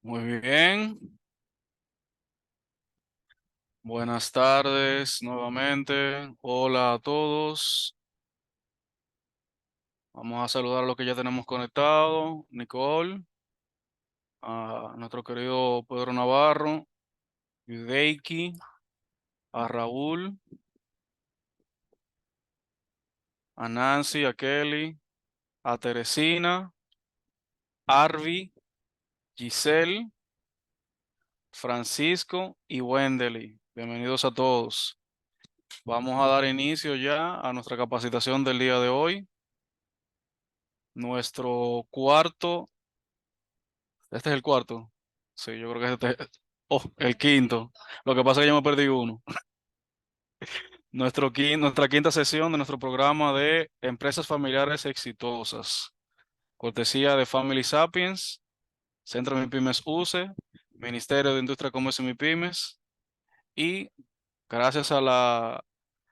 Muy bien, buenas tardes nuevamente. Hola a todos. Vamos a saludar a los que ya tenemos conectado. Nicole, a nuestro querido Pedro Navarro, Yudeiki, a Raúl, a Nancy, a Kelly, a Teresina, Arvi, Giselle, Francisco y Wendely. Bienvenidos a todos. Vamos a dar inicio ya a nuestra capacitación del día de hoy. Nuestro cuarto. Este es el cuarto. Sí, yo creo que este es el quinto. Lo que pasa es que yo me perdí uno. Nuestra quinta sesión de nuestro programa de empresas familiares exitosas. Cortesía de Family Sapiens, Centro MIPYMES UCE, Ministerio de Industria, Comercio y MIPYMES. Y gracias a la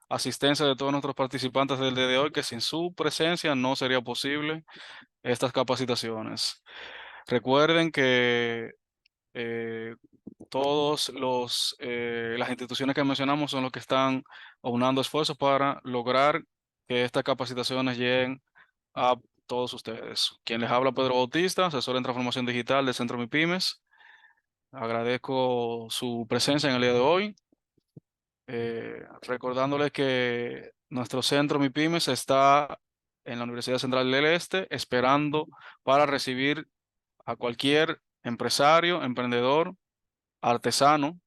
asistencia de todos nuestros participantes del día de hoy, que sin su presencia no sería posible estas capacitaciones. Recuerden que eh, todos las instituciones que mencionamos son los que están aunando esfuerzos para lograr que estas capacitaciones lleguen a todos ustedes. Quien les habla, Pedro Bautista, asesor en transformación digital del Centro MIPYMES. Agradezco su presencia en el día de hoy, recordándoles que nuestro Centro MIPYMES está en la Universidad Central del Este, esperando para recibir a cualquier empresario, emprendedor, artesano.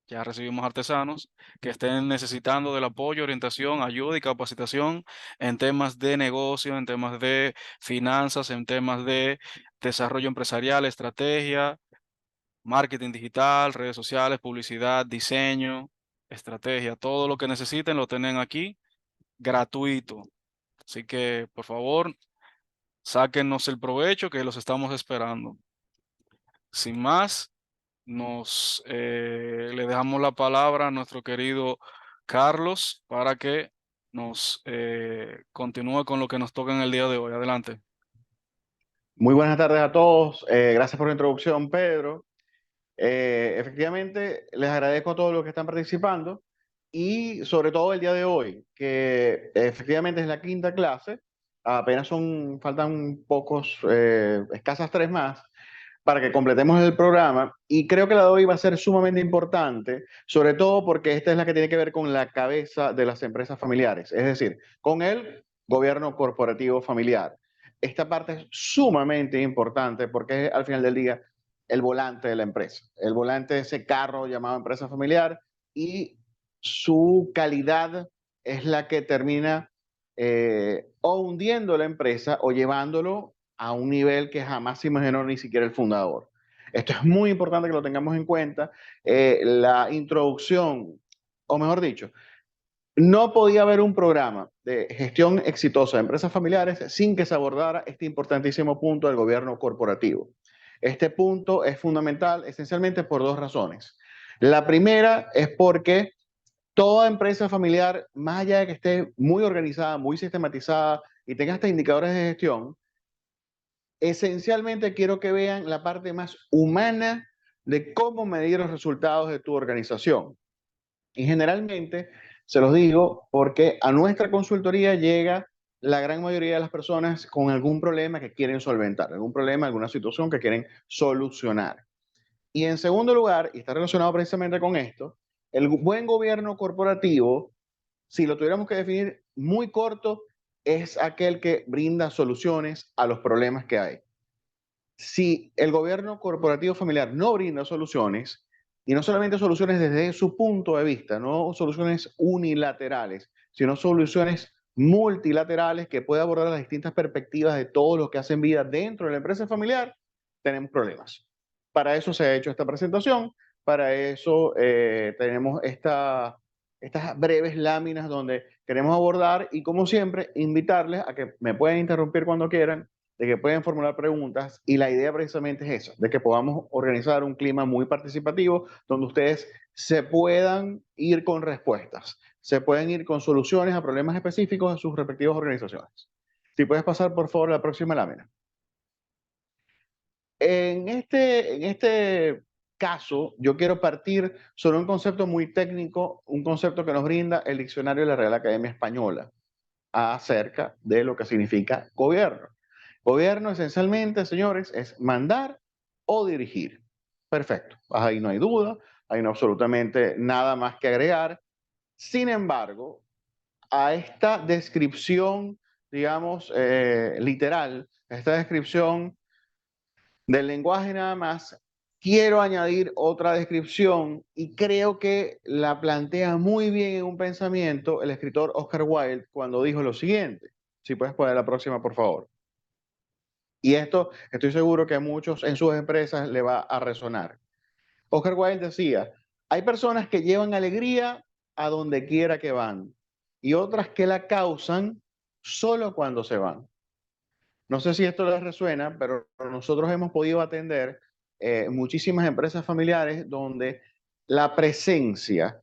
Ya recibimos artesanos que estén necesitando del apoyo, orientación, ayuda y capacitación en temas de negocio, en temas de finanzas, en temas de desarrollo empresarial, estrategia, marketing digital, redes sociales, publicidad, diseño, estrategia. Todo lo que necesiten lo tienen aquí gratuito. Así que, por favor, sáquenos el provecho que los estamos esperando. Sin más, le dejamos la palabra a nuestro querido Carlos para que nos continúe con lo que nos toca en el día de hoy. Adelante. Muy buenas tardes a todos. Gracias por la introducción, Pedro. Efectivamente, les agradezco a todos los que están participando y sobre todo el día de hoy, que efectivamente es la quinta clase. Apenas faltan pocos, escasas tres más para que completemos el programa y creo que la de hoy va a ser sumamente importante, sobre todo porque esta es la que tiene que ver con la cabeza de las empresas familiares, es decir, con el gobierno corporativo familiar. Esta parte es sumamente importante porque es al final del día el volante de la empresa, el volante de ese carro llamado empresa familiar y su calidad es la que termina o hundiendo la empresa o llevándolo a un nivel que jamás se imaginó ni siquiera el fundador. Esto es muy importante que lo tengamos en cuenta. La introducción, o mejor dicho, no podía haber un programa de gestión exitosa de empresas familiares sin que se abordara este importantísimo punto del gobierno corporativo. Este punto es fundamental esencialmente por dos razones. La primera es porque toda empresa familiar, más allá de que esté muy organizada, muy sistematizada y tenga hasta indicadores de gestión, esencialmente quiero que vean la parte más humana de cómo medir los resultados de tu organización. Y generalmente, se los digo, porque a nuestra consultoría llega la gran mayoría de las personas con algún problema que quieren solventar, algún problema, alguna situación que quieren solucionar. Y en segundo lugar, y está relacionado precisamente con esto, el buen gobierno corporativo, si lo tuviéramos que definir muy corto, es aquel que brinda soluciones a los problemas que hay. Si el gobierno corporativo familiar no brinda soluciones, y no solamente soluciones desde su punto de vista, no soluciones unilaterales, sino soluciones multilaterales que pueda abordar las distintas perspectivas de todos los que hacen vida dentro de la empresa familiar, tenemos problemas. Para eso se ha hecho esta presentación, para eso tenemos estas breves láminas donde queremos abordar y como siempre invitarles a que me puedan interrumpir cuando quieran, de que pueden formular preguntas y la idea precisamente es eso, de que podamos organizar un clima muy participativo donde ustedes se puedan ir con respuestas, se pueden ir con soluciones a problemas específicos de sus respectivas organizaciones. Si puedes pasar por favor a la próxima lámina. En este caso, yo quiero partir sobre un concepto muy técnico, un concepto que nos brinda el diccionario de la Real Academia Española acerca de lo que significa gobierno. Gobierno esencialmente, señores, es mandar o dirigir. Perfecto, ahí no hay duda, ahí no hay absolutamente nada más que agregar. Sin embargo, a esta descripción, digamos, literal, a esta descripción del lenguaje nada más, quiero añadir otra descripción y creo que la plantea muy bien en un pensamiento el escritor Oscar Wilde cuando dijo lo siguiente. Si puedes poner la próxima, por favor. Y esto estoy seguro que a muchos en sus empresas le va a resonar. Oscar Wilde decía, hay personas que llevan alegría a donde quiera que van y otras que la causan solo cuando se van. No sé si esto les resuena, pero nosotros hemos podido atender muchísimas empresas familiares donde la presencia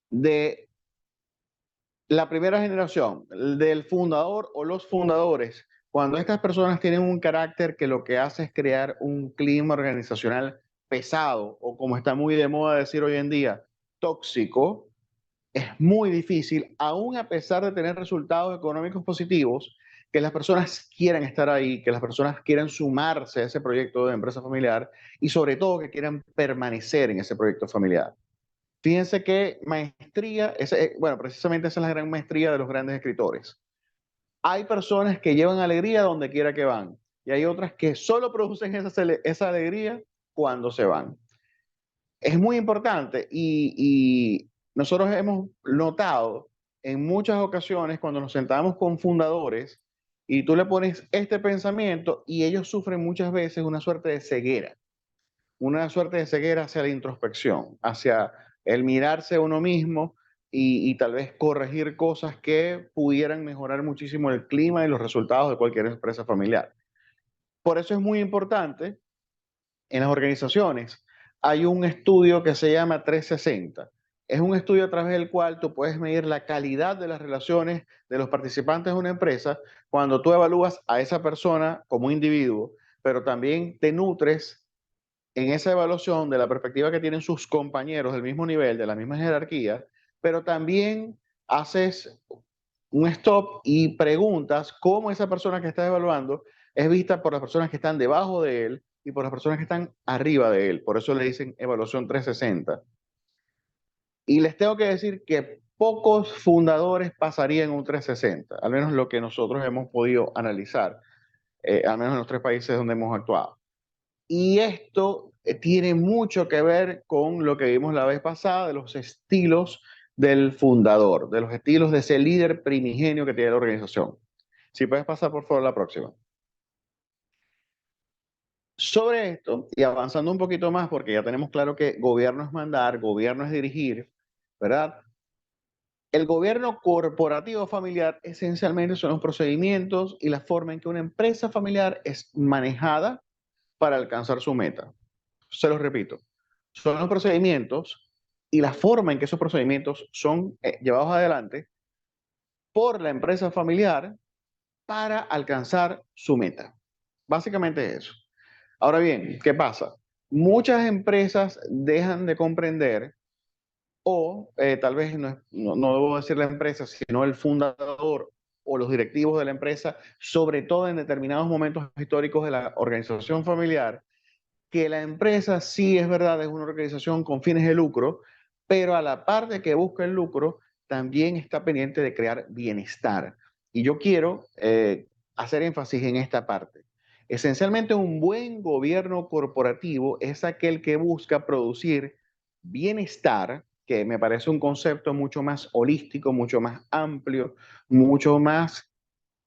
de la primera generación, del fundador o los fundadores, cuando estas personas tienen un carácter que lo que hace es crear un clima organizacional pesado o como está muy de moda decir hoy en día, tóxico, es muy difícil, aún a pesar de tener resultados económicos positivos, que las personas quieran estar ahí, que las personas quieran sumarse a ese proyecto de empresa familiar y sobre todo que quieran permanecer en ese proyecto familiar. Fíjense que maestría, bueno, precisamente esa es la gran maestría de los grandes escritores. Hay personas que llevan alegría donde quiera que van y hay otras que solo producen esa alegría cuando se van. Es muy importante y nosotros hemos notado en muchas ocasiones cuando nos sentamos con fundadores y tú le pones este pensamiento y ellos sufren muchas veces una suerte de ceguera hacia la introspección, hacia el mirarse a uno mismo y tal vez corregir cosas que pudieran mejorar muchísimo el clima y los resultados de cualquier empresa familiar. Por eso es muy importante en las organizaciones hay un estudio que se llama 360. Es un estudio a través del cual tú puedes medir la calidad de las relaciones de los participantes de una empresa cuando tú evalúas a esa persona como individuo, pero también te nutres en esa evaluación de la perspectiva que tienen sus compañeros del mismo nivel, de la misma jerarquía, pero también haces un stop y preguntas cómo esa persona que estás evaluando es vista por las personas que están debajo de él y por las personas que están arriba de él. Por eso le dicen evaluación 360. Y les tengo que decir que pocos fundadores pasarían un 360, al menos lo que nosotros hemos podido analizar, al menos en los tres países donde hemos actuado. Y esto tiene mucho que ver con lo que vimos la vez pasada de los estilos del fundador, de los estilos de ese líder primigenio que tiene la organización. Si puedes pasar por favor la próxima. Sobre esto, y avanzando un poquito más, porque ya tenemos claro que gobierno es mandar, gobierno es dirigir, ¿verdad? El gobierno corporativo familiar esencialmente son los procedimientos y la forma en que una empresa familiar es manejada para alcanzar su meta. Se los repito, son los procedimientos y la forma en que esos procedimientos son llevados adelante por la empresa familiar para alcanzar su meta. Básicamente eso. Ahora bien, ¿qué pasa? Muchas empresas dejan de comprender o tal vez no debo decir la empresa, sino el fundador o los directivos de la empresa, sobre todo en determinados momentos históricos de la organización familiar, que la empresa sí es verdad, es una organización con fines de lucro, pero a la par de que busca el lucro, también está pendiente de crear bienestar. Y yo quiero hacer énfasis en esta parte. Esencialmente, un buen gobierno corporativo es aquel que busca producir bienestar, que me parece un concepto mucho más holístico, mucho más amplio, mucho más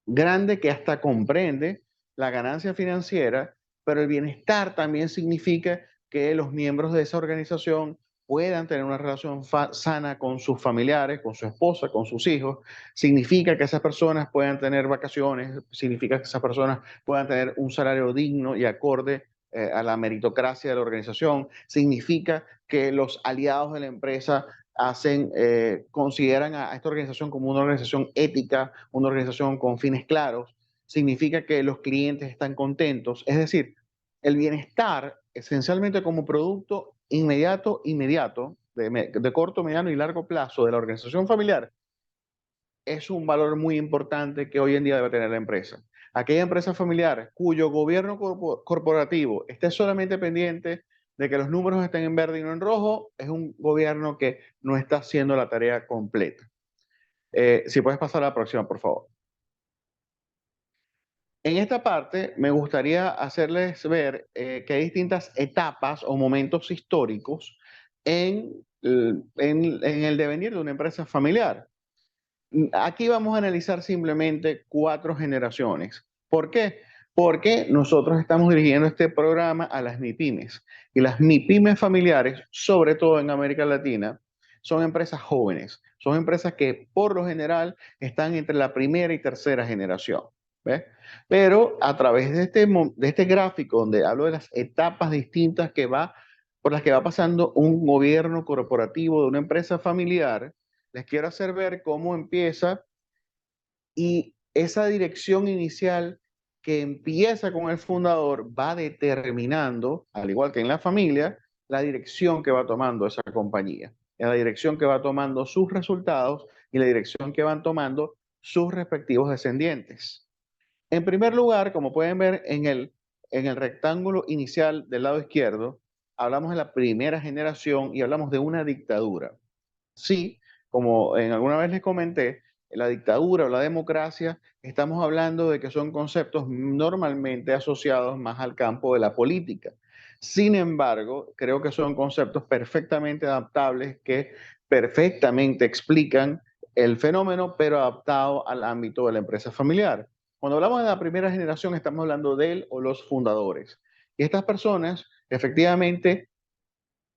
grande que hasta comprende la ganancia financiera, pero el bienestar también significa que los miembros de esa organización puedan tener una relación sana con sus familiares, con su esposa, con sus hijos. Significa que esas personas puedan tener vacaciones, significa que esas personas puedan tener un salario digno y acorde a la meritocracia de la organización. Significa que los aliados de la empresa consideran a esta organización como una organización ética, una organización con fines claros, significa que los clientes están contentos. Es decir, el bienestar, esencialmente como producto inmediato, de corto, mediano y largo plazo de la organización familiar, es un valor muy importante que hoy en día debe tener la empresa. Aquella empresa familiar cuyo gobierno corporativo esté solamente pendiente de que los números estén en verde y no en rojo, es un gobierno que no está haciendo la tarea completa. Si puedes pasar a la próxima, por favor. En esta parte me gustaría hacerles ver que hay distintas etapas o momentos históricos en el devenir de una empresa familiar. Aquí vamos a analizar simplemente 4 generaciones. ¿Por qué? Porque nosotros estamos dirigiendo este programa a las MIPIMES. Y las MIPIMES familiares, sobre todo en América Latina, son empresas jóvenes. Son empresas que por lo general están entre la primera y tercera generación. ¿Ves? Pero a través de este gráfico donde hablo de las etapas distintas por las que va pasando un gobierno corporativo de una empresa familiar, les quiero hacer ver cómo empieza y esa dirección inicial que empieza con el fundador va determinando, al igual que en la familia, la dirección que va tomando esa compañía, la dirección que va tomando sus resultados y la dirección que van tomando sus respectivos descendientes. En primer lugar, como pueden ver en el rectángulo inicial del lado izquierdo, hablamos de la primera generación y hablamos de una dictadura. Sí, como en alguna vez les comenté, la dictadura o la democracia, estamos hablando de que son conceptos normalmente asociados más al campo de la política. Sin embargo, creo que son conceptos perfectamente adaptables que perfectamente explican el fenómeno, pero adaptado al ámbito de la empresa familiar. Cuando hablamos de la primera generación, estamos hablando de él o los fundadores. Y estas personas, efectivamente,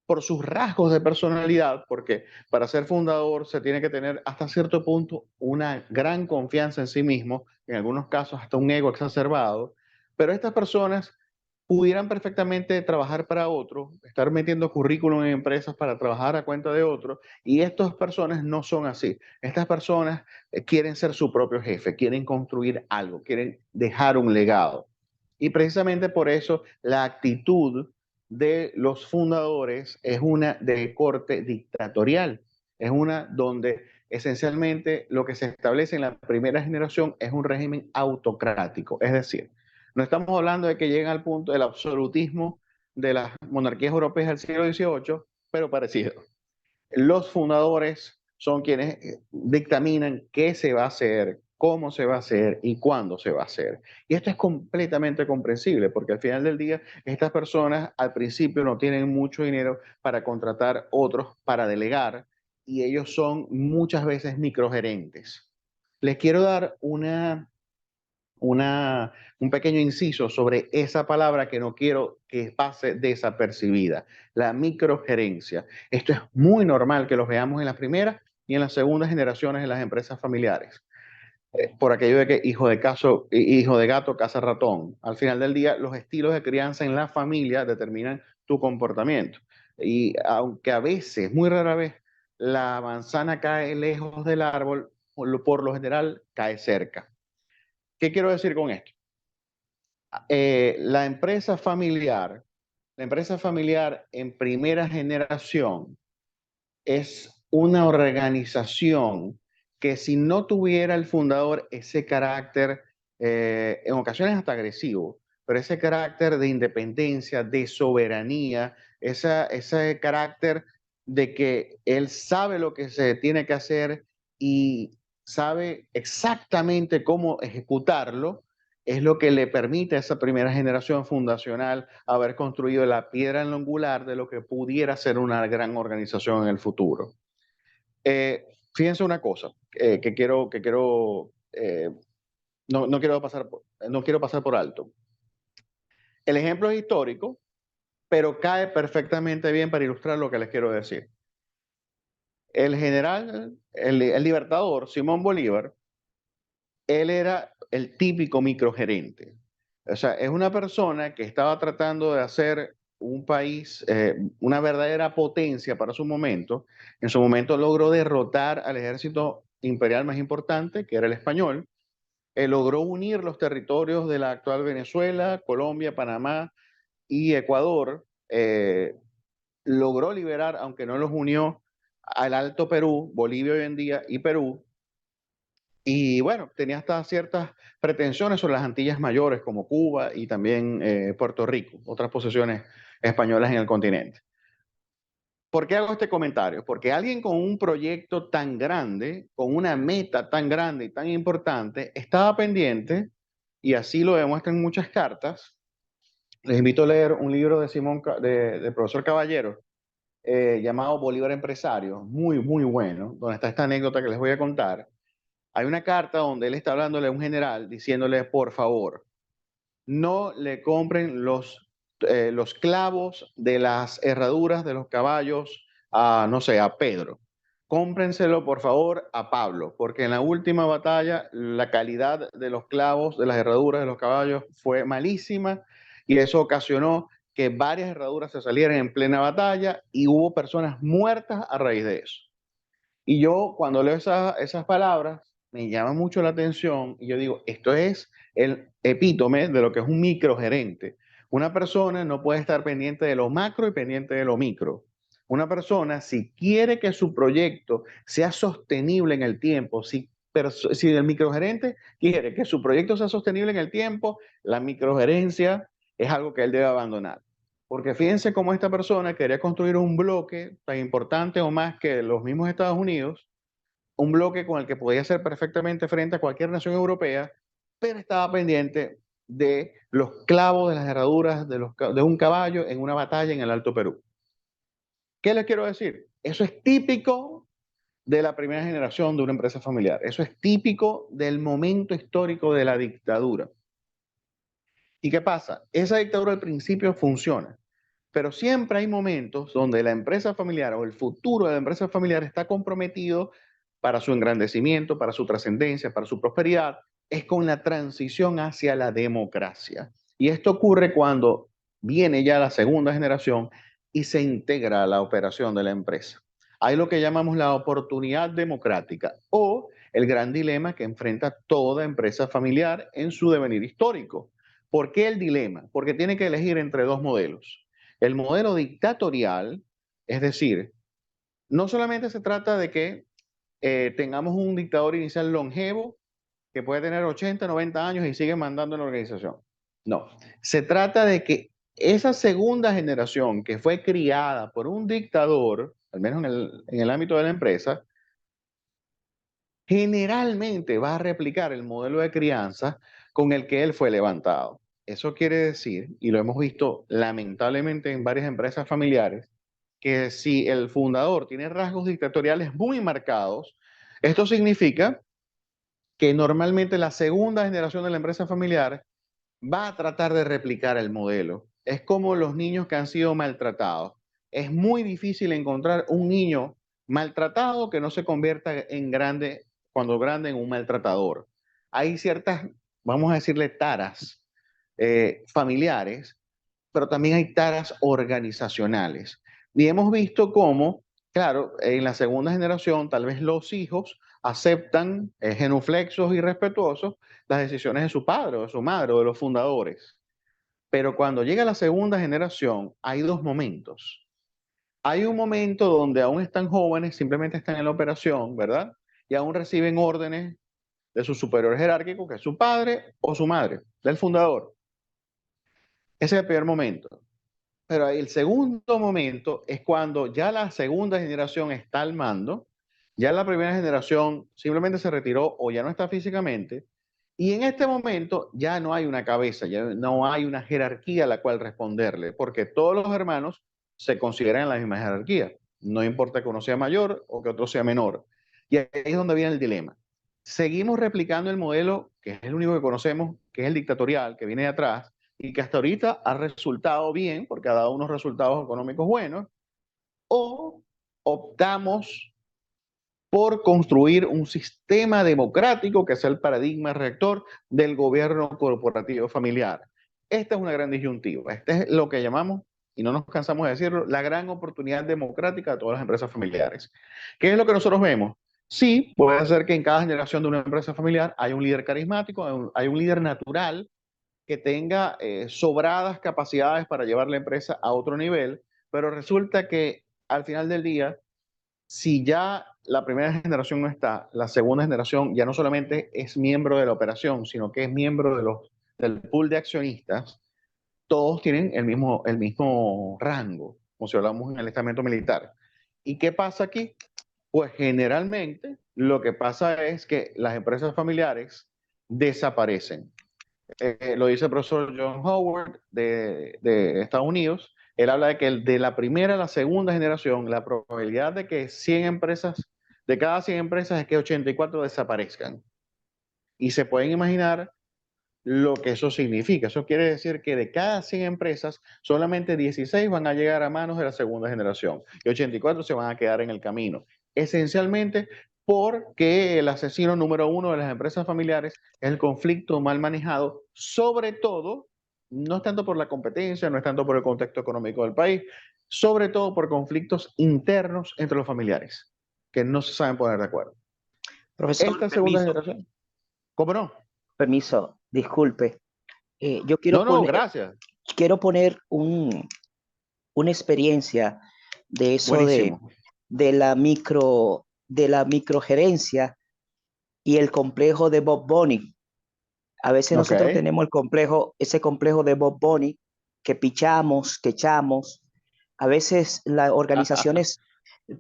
por sus rasgos de personalidad, porque para ser fundador se tiene que tener hasta cierto punto una gran confianza en sí mismo, en algunos casos hasta un ego exacerbado, pero estas personas pudieran perfectamente trabajar para otro, estar metiendo currículum en empresas para trabajar a cuenta de otro, y estas personas no son así. Estas personas quieren ser su propio jefe, quieren construir algo, quieren dejar un legado. Y precisamente por eso la actitud de los fundadores es una de corte dictatorial, es una donde esencialmente lo que se establece en la primera generación es un régimen autocrático, es decir, no estamos hablando de que lleguen al punto del absolutismo de las monarquías europeas del siglo XVIII, pero parecido. Los fundadores son quienes dictaminan qué se va a hacer, cómo se va a hacer y cuándo se va a hacer. Y esto es completamente comprensible porque al final del día estas personas al principio no tienen mucho dinero para contratar otros para delegar y ellos son muchas veces microgerentes. Les quiero dar un pequeño inciso sobre esa palabra que no quiero que pase desapercibida, la microgerencia. Esto es muy normal que los veamos en las primeras y en las segundas generaciones de las empresas familiares. Por aquello de que hijo de gato, caza ratón. Al final del día, los estilos de crianza en la familia determinan tu comportamiento. Y aunque a veces, muy rara vez, la manzana cae lejos del árbol, por lo general cae cerca. ¿Qué quiero decir con esto? La empresa familiar, en primera generación es una organización que si no tuviera el fundador ese carácter, en ocasiones hasta agresivo, pero ese carácter de independencia, de soberanía, ese carácter de que él sabe lo que se tiene que hacer y sabe exactamente cómo ejecutarlo, es lo que le permite a esa primera generación fundacional haber construido la piedra angular de lo que pudiera ser una gran organización en el futuro. Fíjense una cosa no quiero pasar por alto. El ejemplo es histórico, pero cae perfectamente bien para ilustrar lo que les quiero decir. El general, el libertador Simón Bolívar, él era el típico microgerente. O sea, es una persona que estaba tratando de hacer un país, una verdadera potencia para su momento. En su momento logró derrotar al ejército imperial más importante, que era el español. Logró unir los territorios de la actual Venezuela, Colombia, Panamá, y Ecuador logró liberar, aunque no los unió, al Alto Perú, Bolivia hoy en día y Perú. Y bueno, tenía hasta ciertas pretensiones sobre las Antillas Mayores, como Cuba y también Puerto Rico, otras posesiones españolas en el continente. ¿Por qué hago este comentario? Porque alguien con un proyecto tan grande, con una meta tan grande y tan importante, estaba pendiente, y así lo demuestran muchas cartas. Les invito a leer un libro de de profesor Caballero, llamado Bolívar Empresario, muy, muy bueno, donde está esta anécdota que les voy a contar. Hay una carta donde él está hablándole a un general, diciéndole, por favor, no le compren los clavos de las herraduras de los caballos a, no sé, a Pedro. Cómprenselo, por favor, a Pablo, porque en la última batalla la calidad de los clavos de las herraduras de los caballos fue malísima y eso ocasionó que varias herraduras se salieran en plena batalla y hubo personas muertas a raíz de eso. Y yo cuando leo esas palabras, me llama mucho la atención y yo digo, esto es el epítome de lo que es un microgerente. Una persona no puede estar pendiente de lo macro y pendiente de lo micro. Una persona, si quiere que su proyecto sea sostenible en el tiempo, si el microgerente quiere que su proyecto sea sostenible en el tiempo, la microgerencia es algo que él debe abandonar. Porque fíjense cómo esta persona quería construir un bloque tan importante o más que los mismos Estados Unidos, un bloque con el que podía hacer perfectamente frente a cualquier nación europea, pero estaba pendiente de los clavos de las herraduras de un caballo en una batalla en el Alto Perú. ¿Qué les quiero decir? Eso es típico de la primera generación de una empresa familiar. Eso es típico del momento histórico de la dictadura. ¿Y qué pasa? Esa dictadura al principio funciona. Pero siempre hay momentos donde la empresa familiar o el futuro de la empresa familiar está comprometido para su engrandecimiento, para su trascendencia, para su prosperidad, es con la transición hacia la democracia. Y esto ocurre cuando viene ya la segunda generación y se integra a la operación de la empresa. Hay lo que llamamos la oportunidad democrática o el gran dilema que enfrenta toda empresa familiar en su devenir histórico. ¿Por qué el dilema? Porque tiene que elegir entre dos modelos. El modelo dictatorial, es decir, no solamente se trata de que tengamos un dictador inicial longevo que puede tener 80, 90 años y sigue mandando en la organización. No, se trata de que esa segunda generación que fue criada por un dictador, al menos en el ámbito de la empresa, generalmente va a replicar el modelo de crianza con el que él fue levantado. Eso quiere decir, y lo hemos visto lamentablemente en varias empresas familiares, que si el fundador tiene rasgos dictatoriales muy marcados, esto significa que normalmente la segunda generación de la empresa familiar va a tratar de replicar el modelo. Es como los niños que han sido maltratados. Es muy difícil encontrar un niño maltratado que no se convierta en grande, cuando grande, en un maltratador. Hay ciertas, vamos a decirle, taras familiares, pero también hay taras organizacionales. Y hemos visto cómo, claro, en la segunda generación, tal vez los hijos aceptan genuflexos y respetuosos las decisiones de su padre o de su madre o de los fundadores. Pero cuando llega la segunda generación, hay dos momentos. Hay un momento donde aún están jóvenes, simplemente están en la operación, ¿verdad? Y aún reciben órdenes de su superior jerárquico, que es su padre o su madre, del fundador. Ese es el primer momento. Pero el segundo momento es cuando ya la segunda generación está al mando, ya la primera generación simplemente se retiró o ya no está físicamente, y en este momento ya no hay una cabeza, ya no hay una jerarquía a la cual responderle, porque todos los hermanos se consideran en la misma jerarquía, no importa que uno sea mayor o que otro sea menor. Y ahí es donde viene el dilema. Seguimos replicando el modelo, que es el único que conocemos, que es el dictatorial, que viene de atrás, y que hasta ahorita ha resultado bien, porque ha dado unos resultados económicos buenos, o optamos por construir un sistema democrático que sea el paradigma rector del gobierno corporativo familiar. Esta es una gran disyuntiva. Este es lo que llamamos, y no nos cansamos de decirlo, la gran oportunidad democrática de todas las empresas familiares. ¿Qué es lo que nosotros vemos? Sí, puede ser que en cada generación de una empresa familiar hay un líder carismático, hay un líder natural, que tenga sobradas capacidades para llevar la empresa a otro nivel, pero resulta que al final del día, si ya la primera generación no está, la segunda generación ya no solamente es miembro de la operación, sino que es miembro del pool de accionistas, todos tienen el mismo rango, como si hablamos en el estamento militar. ¿Y qué pasa aquí? Pues generalmente lo que pasa es que las empresas familiares desaparecen. Lo dice el profesor John Howard de Estados Unidos. Él habla de que de la primera a la segunda generación, la probabilidad de que 100 empresas, de cada 100 empresas, es que 84 desaparezcan. Y se pueden imaginar lo que eso significa. Eso quiere decir que de cada 100 empresas, solamente 16 van a llegar a manos de la segunda generación y 84 se van a quedar en el camino. Esencialmente porque el asesino número uno de las empresas familiares es el conflicto mal manejado, sobre todo, no es tanto por la competencia, no es tanto por el contexto económico del país, sobre todo por conflictos internos entre los familiares, que no se saben poner de acuerdo. Profesor, Esta segunda generación, ¿cómo no? permiso, disculpe. Yo No, no, gracias. quiero poner una experiencia de eso Buenísimo. de la microgerencia y el complejo de Bob Bunny. A veces Ok. nosotros tenemos ese complejo de Bob Bunny que pichamos, que echamos. A veces las organizaciones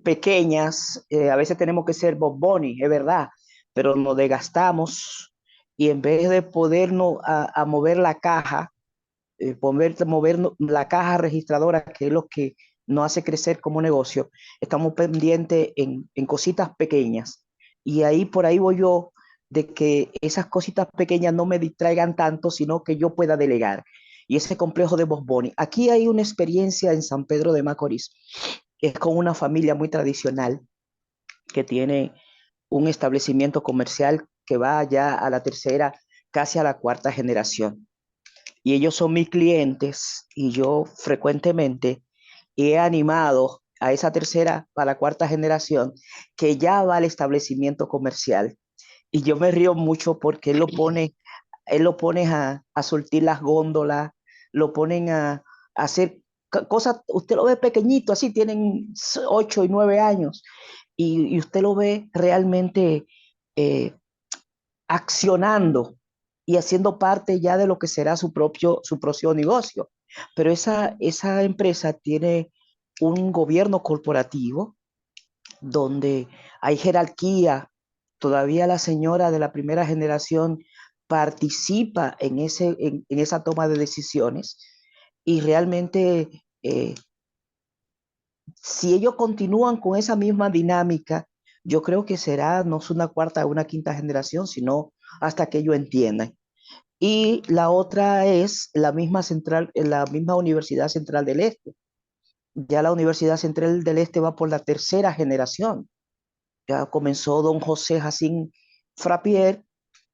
pequeñas, a veces tenemos que ser Bob Bunny, es verdad, pero nos desgastamos y en vez de podernos a mover la caja, mover la caja registradora, que es lo que nos hace crecer como negocio, estamos pendientes en cositas pequeñas. Y ahí por ahí voy yo, de que esas cositas pequeñas no me distraigan tanto, sino que yo pueda delegar. Y ese complejo de Bosboni. Aquí hay una experiencia en San Pedro de Macorís, es con una familia muy tradicional que tiene un establecimiento comercial que va ya a la tercera, casi a la cuarta generación. Y ellos son mis clientes y yo frecuentemente he animado a esa tercera, a la cuarta generación, que ya va al establecimiento comercial. Y yo me río mucho porque él lo pone a surtir las góndolas, lo ponen a hacer cosas, usted lo ve pequeñito, así tienen 8 y 9 años, y usted lo ve realmente eh, accionando y haciendo parte ya de lo que será su propio negocio. Pero esa empresa tiene un gobierno corporativo donde hay jerarquía. Todavía la señora de la primera generación participa en esa toma de decisiones y realmente si ellos continúan con esa misma dinámica, yo creo que será no es una cuarta o una quinta generación, sino hasta que ellos entiendan. Y la otra es la misma Universidad Central del Este. Ya la Universidad Central del Este va por la tercera generación. Ya comenzó don José Jacín Frappier,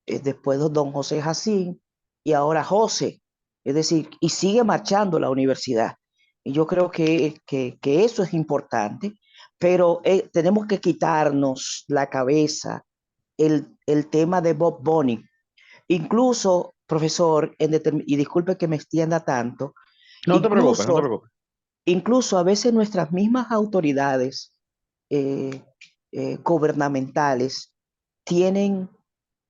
después don José Jacín y ahora José. Es decir, y sigue marchando la universidad. Y yo creo que eso es importante, pero tenemos que quitarnos la cabeza el tema de Bob Bunny. Incluso, profesor, y disculpe que me extienda tanto, No te preocupes, no te incluso, preocupes. incluso a veces nuestras mismas autoridades eh, gubernamentales tienen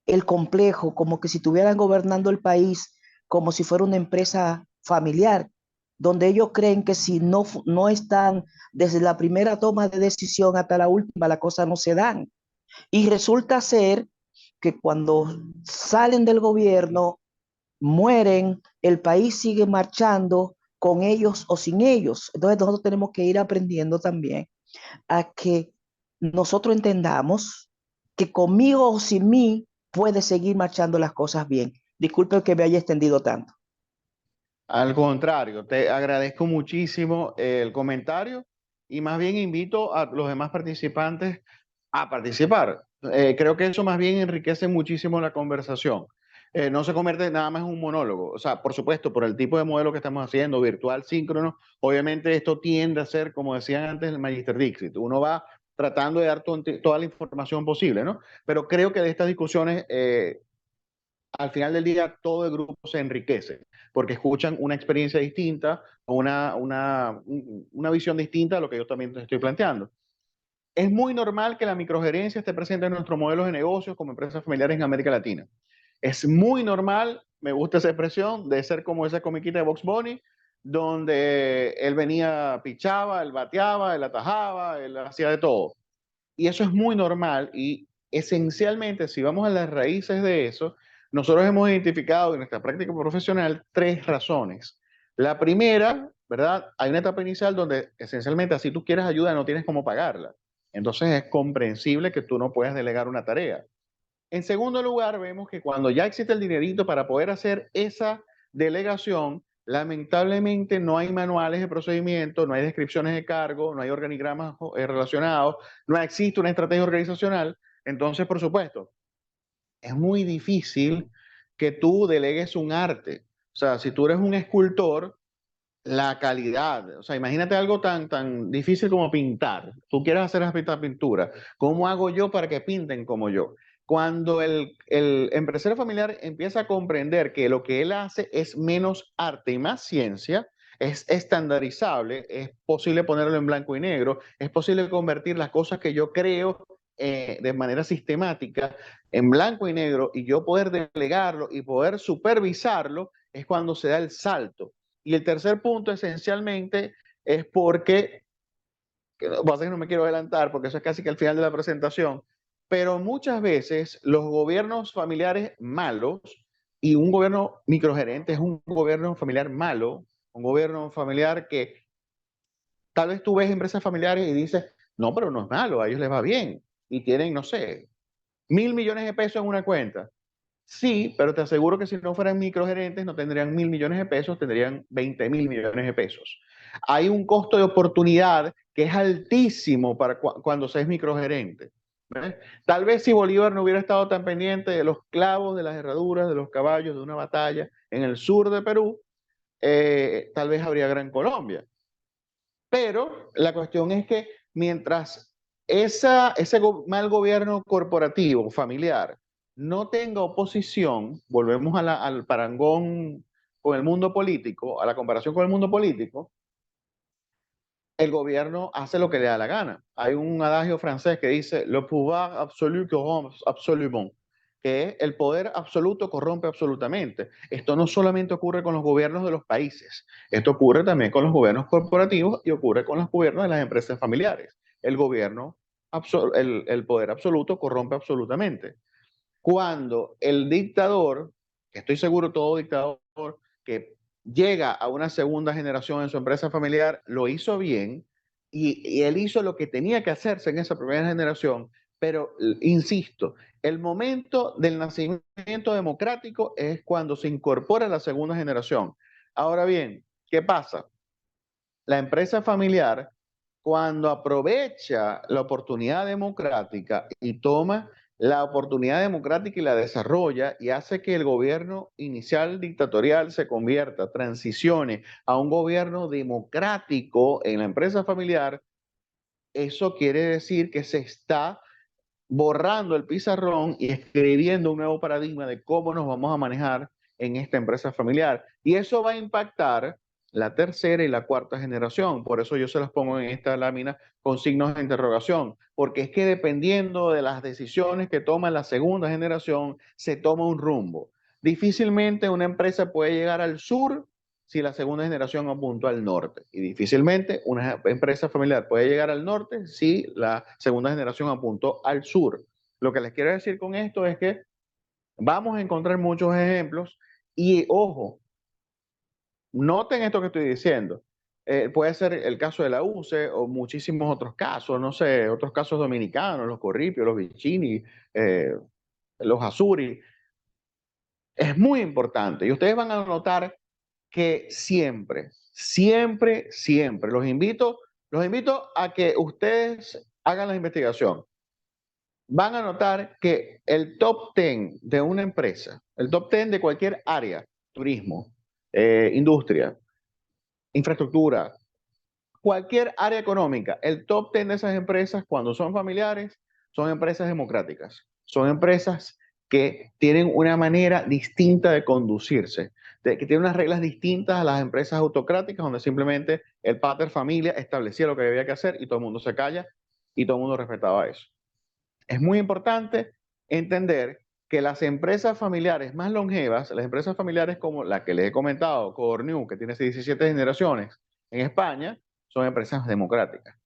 el complejo como que si estuvieran gobernando el país como si fuera una empresa familiar, donde ellos creen que si no están desde la primera toma de decisión hasta la última, las cosas no se dan. Y resulta ser que cuando salen del gobierno, mueren, el país sigue marchando con ellos o sin ellos. Entonces nosotros tenemos que ir aprendiendo también a que nosotros entendamos que conmigo o sin mí puede seguir marchando las cosas bien. Disculpe que me haya extendido tanto. Al contrario, te agradezco muchísimo el comentario y más bien invito a los demás participantes a participar. Creo que eso más bien enriquece muchísimo la conversación. No se convierte nada más en un monólogo. O sea, por supuesto, por el tipo de modelo que estamos haciendo, virtual, síncrono, obviamente esto tiende a ser, como decían antes, el Magister Dixit. Uno va tratando de dar toda la información posible, ¿no? Pero creo que de estas discusiones al final del día todo el grupo se enriquece, porque escuchan una experiencia distinta, una visión distinta a lo que yo también te estoy planteando. Es muy normal que la microgerencia esté presente en nuestros modelos de negocios como empresas familiares en América Latina. Es muy normal, me gusta esa expresión, de ser como esa comiquita de Box Bunny, donde él venía, pichaba, él bateaba, él atajaba, él hacía de todo. Y eso es muy normal y esencialmente, si vamos a las raíces de eso, nosotros hemos identificado en nuestra práctica profesional tres razones. La primera, ¿verdad? Hay una etapa inicial donde esencialmente, así tú quieres ayuda, no tienes cómo pagarla. Entonces es comprensible que tú no puedas delegar una tarea. En segundo lugar, vemos que cuando ya existe el dinerito para poder hacer esa delegación, lamentablemente no hay manuales de procedimiento, no hay descripciones de cargo, no hay organigramas relacionados, no existe una estrategia organizacional. Entonces, por supuesto, es muy difícil que tú delegues un arte. O sea, si tú eres un escultor, la calidad, o sea, imagínate algo tan difícil como pintar. Tú quieres hacer esta pintura. ¿Cómo hago yo para que pinten como yo? Cuando el empresario familiar empieza a comprender que lo que él hace es menos arte y más ciencia, es estandarizable, es posible ponerlo en blanco y negro, es posible convertir las cosas que yo creo de manera sistemática en blanco y negro y yo poder delegarlo y poder supervisarlo, es cuando se da el salto. Y el tercer punto esencialmente es porque, que no me quiero adelantar porque eso es casi que al final de la presentación, pero muchas veces los gobiernos familiares malos, y un gobierno microgerente es un gobierno familiar malo, un gobierno familiar que tal vez tú ves empresas familiares y dices, no, pero no es malo, a ellos les va bien y tienen, no sé, 1.000 millones de pesos en una cuenta. Sí, pero te aseguro que si no fueran microgerentes no tendrían 1.000 millones de pesos, tendrían 20.000 millones de pesos. Hay un costo de oportunidad que es altísimo para cuando se es microgerente. ¿Ves? Tal vez si Bolívar no hubiera estado tan pendiente de los clavos, de las herraduras, de los caballos, de una batalla en el sur de Perú, tal vez habría Gran Colombia. Pero la cuestión es que mientras ese mal gobierno corporativo, familiar, no tenga oposición, volvemos al parangón con el mundo político, a la comparación con el mundo político, el gobierno hace lo que le da la gana. Hay un adagio francés que dice, le pouvoir absolu corrompt absolument, que es el poder absoluto corrompe absolutamente. Esto no solamente ocurre con los gobiernos de los países, esto ocurre también con los gobiernos corporativos y ocurre con los gobiernos de las empresas familiares. El gobierno, el poder absoluto corrompe absolutamente. Cuando el dictador, que estoy seguro todo dictador que llega a una segunda generación en su empresa familiar, lo hizo bien y él hizo lo que tenía que hacerse en esa primera generación, pero insisto, el momento del nacimiento democrático es cuando se incorpora la segunda generación. Ahora bien, ¿qué pasa? La empresa familiar, cuando aprovecha la oportunidad democrática y toma la oportunidad democrática y la desarrolla y hace que el gobierno inicial dictatorial se convierta, transicione a un gobierno democrático en la empresa familiar, eso quiere decir que se está borrando el pizarrón y escribiendo un nuevo paradigma de cómo nos vamos a manejar en esta empresa familiar. Y eso va a impactar la tercera y la cuarta generación. Por eso yo se las pongo en esta lámina con signos de interrogación, porque es que dependiendo de las decisiones que toma la segunda generación, se toma un rumbo. Difícilmente una empresa puede llegar al sur si la segunda generación apuntó al norte. Y difícilmente una empresa familiar puede llegar al norte si la segunda generación apuntó al sur. Lo que les quiero decir con esto es que vamos a encontrar muchos ejemplos y ojo, noten esto que estoy diciendo. Puede ser el caso de la UCE o muchísimos otros casos, no sé, otros casos dominicanos, los Corripios, los Vicini, los Azuri. Es muy importante y ustedes van a notar que siempre, siempre, siempre, los invito a que ustedes hagan la investigación. Van a notar que el top 10 de una empresa, el top 10 de cualquier área, turismo, industria, infraestructura, cualquier área económica, el top 10 de esas empresas, cuando son familiares, son empresas democráticas, son empresas que tienen una manera distinta de conducirse, que tienen unas reglas distintas a las empresas autocráticas, donde simplemente el pater familia establecía lo que había que hacer y todo el mundo se calla y todo el mundo respetaba eso. Es muy importante entender que las empresas familiares más longevas, las empresas familiares como la que les he comentado, Codorniu, que tiene 17 generaciones en España, son empresas democráticas,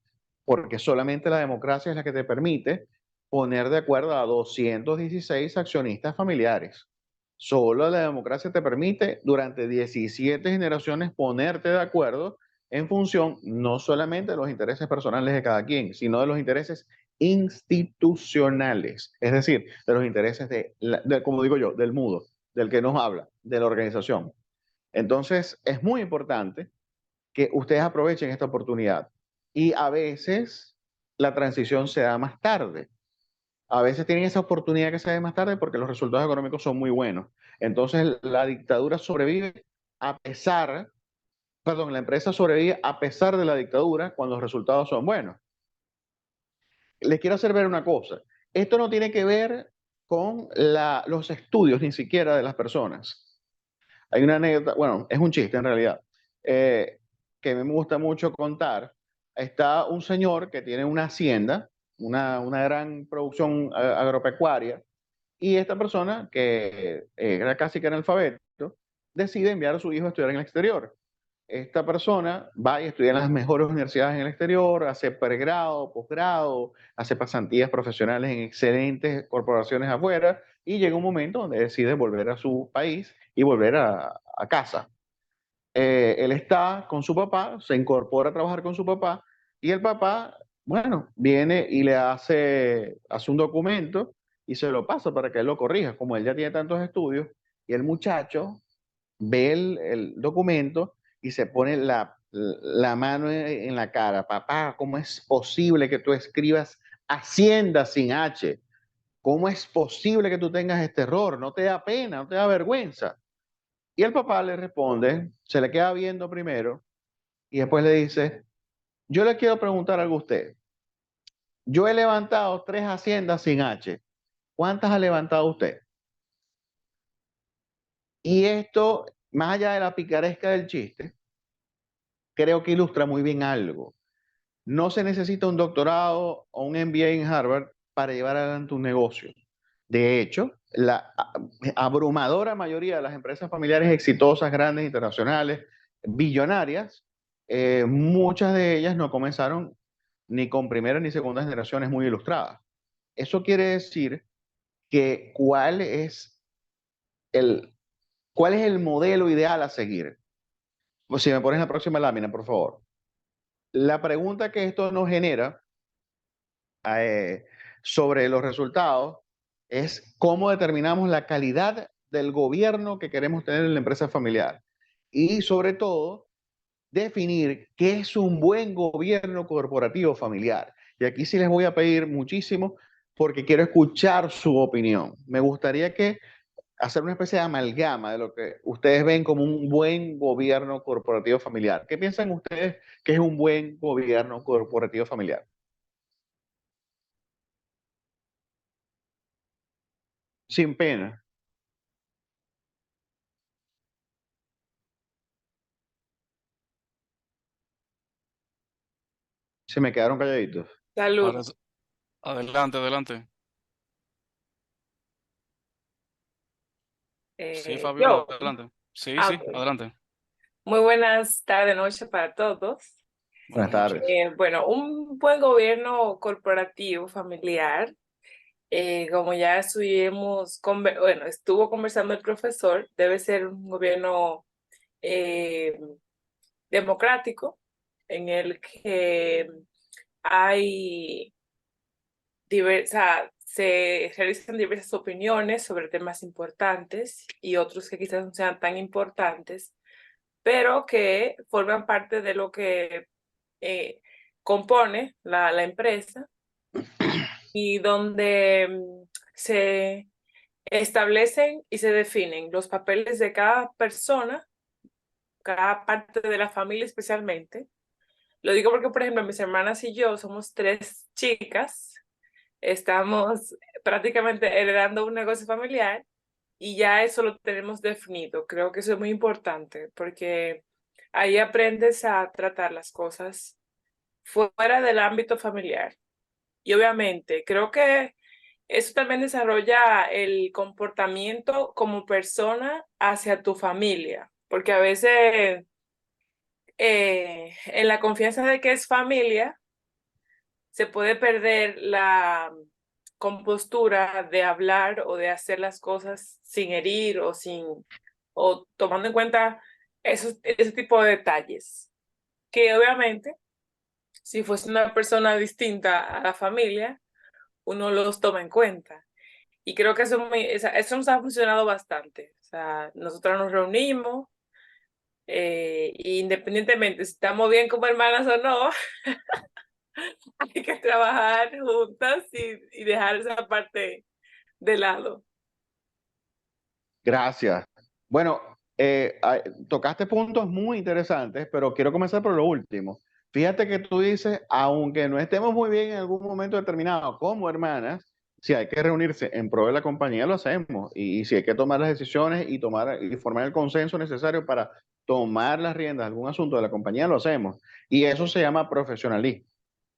porque solamente la democracia es la que te permite poner de acuerdo a 216 accionistas familiares. Solo la democracia te permite durante 17 generaciones ponerte de acuerdo en función no solamente de los intereses personales de cada quien, sino de los intereses institucionales, es decir, de los intereses como digo yo, del mudo, del que nos habla, de la organización. Entonces, es muy importante que ustedes aprovechen esta oportunidad. Y a veces la transición se da más tarde. A veces tienen esa oportunidad que se da más tarde porque los resultados económicos son muy buenos. Entonces, la dictadura sobrevive a pesar, perdón, la empresa sobrevive a pesar de la dictadura cuando los resultados son buenos. Les quiero hacer ver una cosa. Esto no tiene que ver con los estudios ni siquiera de las personas. Hay una anécdota, bueno, es un chiste en realidad, que me gusta mucho contar. Está un señor que tiene una hacienda, una gran producción agropecuaria, y esta persona, que era casi que analfabeto, decide enviar a su hijo a estudiar en el exterior. Esta persona va y estudia en las mejores universidades en el exterior, hace pregrado, posgrado, hace pasantías profesionales en excelentes corporaciones afuera y llega un momento donde decide volver a su país y volver a casa. Él está con su papá, se incorpora a trabajar con su papá y el papá, bueno, viene y le hace un documento y se lo pasa para que él lo corrija, como él ya tiene tantos estudios y el muchacho ve el documento y se pone la mano en la cara. Papá, ¿cómo es posible que tú escribas Hacienda sin H? ¿Cómo es posible que tú tengas este error? ¿No te da pena, no te da vergüenza? Y el papá le responde, se le queda viendo primero y después le dice, yo le quiero preguntar algo a usted. Yo he levantado 3 haciendas sin H. ¿Cuántas ha levantado usted? Y esto, más allá de la picaresca del chiste, creo que ilustra muy bien algo. No se necesita un doctorado o un MBA en Harvard para llevar adelante un negocio. De hecho, la abrumadora mayoría de las empresas familiares exitosas, grandes, internacionales, billonarias, muchas de ellas no comenzaron ni con primera ni segunda generaciones muy ilustradas. Eso quiere decir que el, cuál es el modelo ideal a seguir. Pues si me pones la próxima lámina, por favor. La pregunta que esto nos genera eh, sobre los resultados es cómo determinamos la calidad del gobierno que queremos tener en la empresa familiar. Y sobre todo, definir qué es un buen gobierno corporativo familiar. Y aquí sí les voy a pedir muchísimo porque quiero escuchar su opinión. Me gustaría que hacer una especie de amalgama de lo que ustedes ven como un buen gobierno corporativo familiar. ¿Qué piensan ustedes que es un buen gobierno corporativo familiar? Sin pena. Se me quedaron calladitos. Ahora, Salud. adelante, adelante. Sí, Fabiola, Yo. adelante. Sí, Ah, sí, ok. adelante. Muy buenas tardes, noche para todos. Buenas Buenas tardes. noches. Bueno, un buen gobierno corporativo familiar, como ya bueno, estuvo conversando el profesor, debe ser un gobierno eh, democrático en el que hay se realizan diversas opiniones sobre temas importantes y otros que quizás no sean tan importantes, pero que forman parte de lo que compone la empresa y donde se establecen y se definen los papeles de cada persona, cada parte de la familia especialmente. Lo digo porque, por ejemplo, mis hermanas y yo somos 3 chicas estamos prácticamente heredando un negocio familiar y ya eso lo tenemos definido. Creo que eso es muy importante porque ahí aprendes a tratar las cosas fuera del ámbito familiar. Y obviamente creo que eso también desarrolla el comportamiento como persona hacia tu familia, porque a veces en la confianza de que es familia, se puede perder la compostura de hablar o de hacer las cosas sin herir o tomando en cuenta ese tipo de detalles, que obviamente si fuese una persona distinta a la familia, uno los toma en cuenta. Y creo que eso nos ha funcionado bastante. O sea, nosotros nos reunimos, independientemente si estamos bien como hermanas o no, hay que trabajar juntas y dejar esa parte de lado. Gracias. Bueno, tocaste puntos muy interesantes, pero quiero comenzar por lo último. Fíjate que tú dices, aunque no estemos muy bien en algún momento determinado como hermanas, si hay que reunirse en pro de la compañía, lo hacemos. Y si hay que tomar las decisiones y formar el consenso necesario para tomar las riendas de algún asunto de la compañía, lo hacemos. Y eso se llama profesionalismo.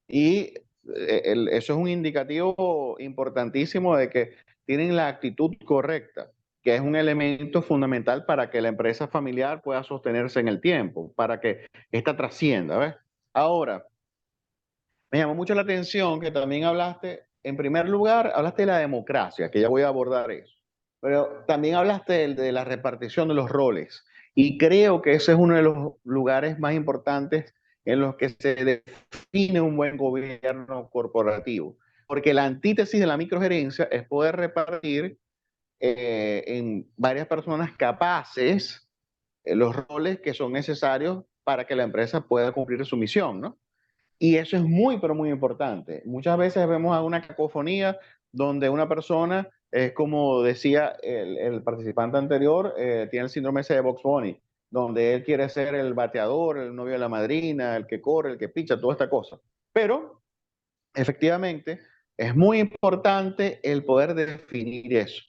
Y eso es un indicativo importantísimo de que tienen la actitud correcta, que es un elemento fundamental para que la empresa familiar pueda sostenerse en el tiempo, para que esta trascienda, ¿ves? Ahora, me llamó mucho la atención que también hablaste, en primer lugar, hablaste de la democracia, que ya voy a abordar eso, pero también hablaste de la repartición de los roles. Y creo que ese es uno de los lugares más importantes en los que se define un buen gobierno corporativo. Porque la antítesis de la microgerencia es poder repartir en varias personas capaces los roles que son necesarios para que la empresa pueda cumplir su misión, ¿no? Y eso es muy, pero muy importante. Muchas veces vemos a una cacofonía donde una persona, es como decía el participante anterior, tiene el síndrome ese de Box Bunny, donde él quiere ser el bateador, el novio de la madrina, el que corre, el que picha, toda esta cosa. Pero, efectivamente, es muy importante el poder definir eso.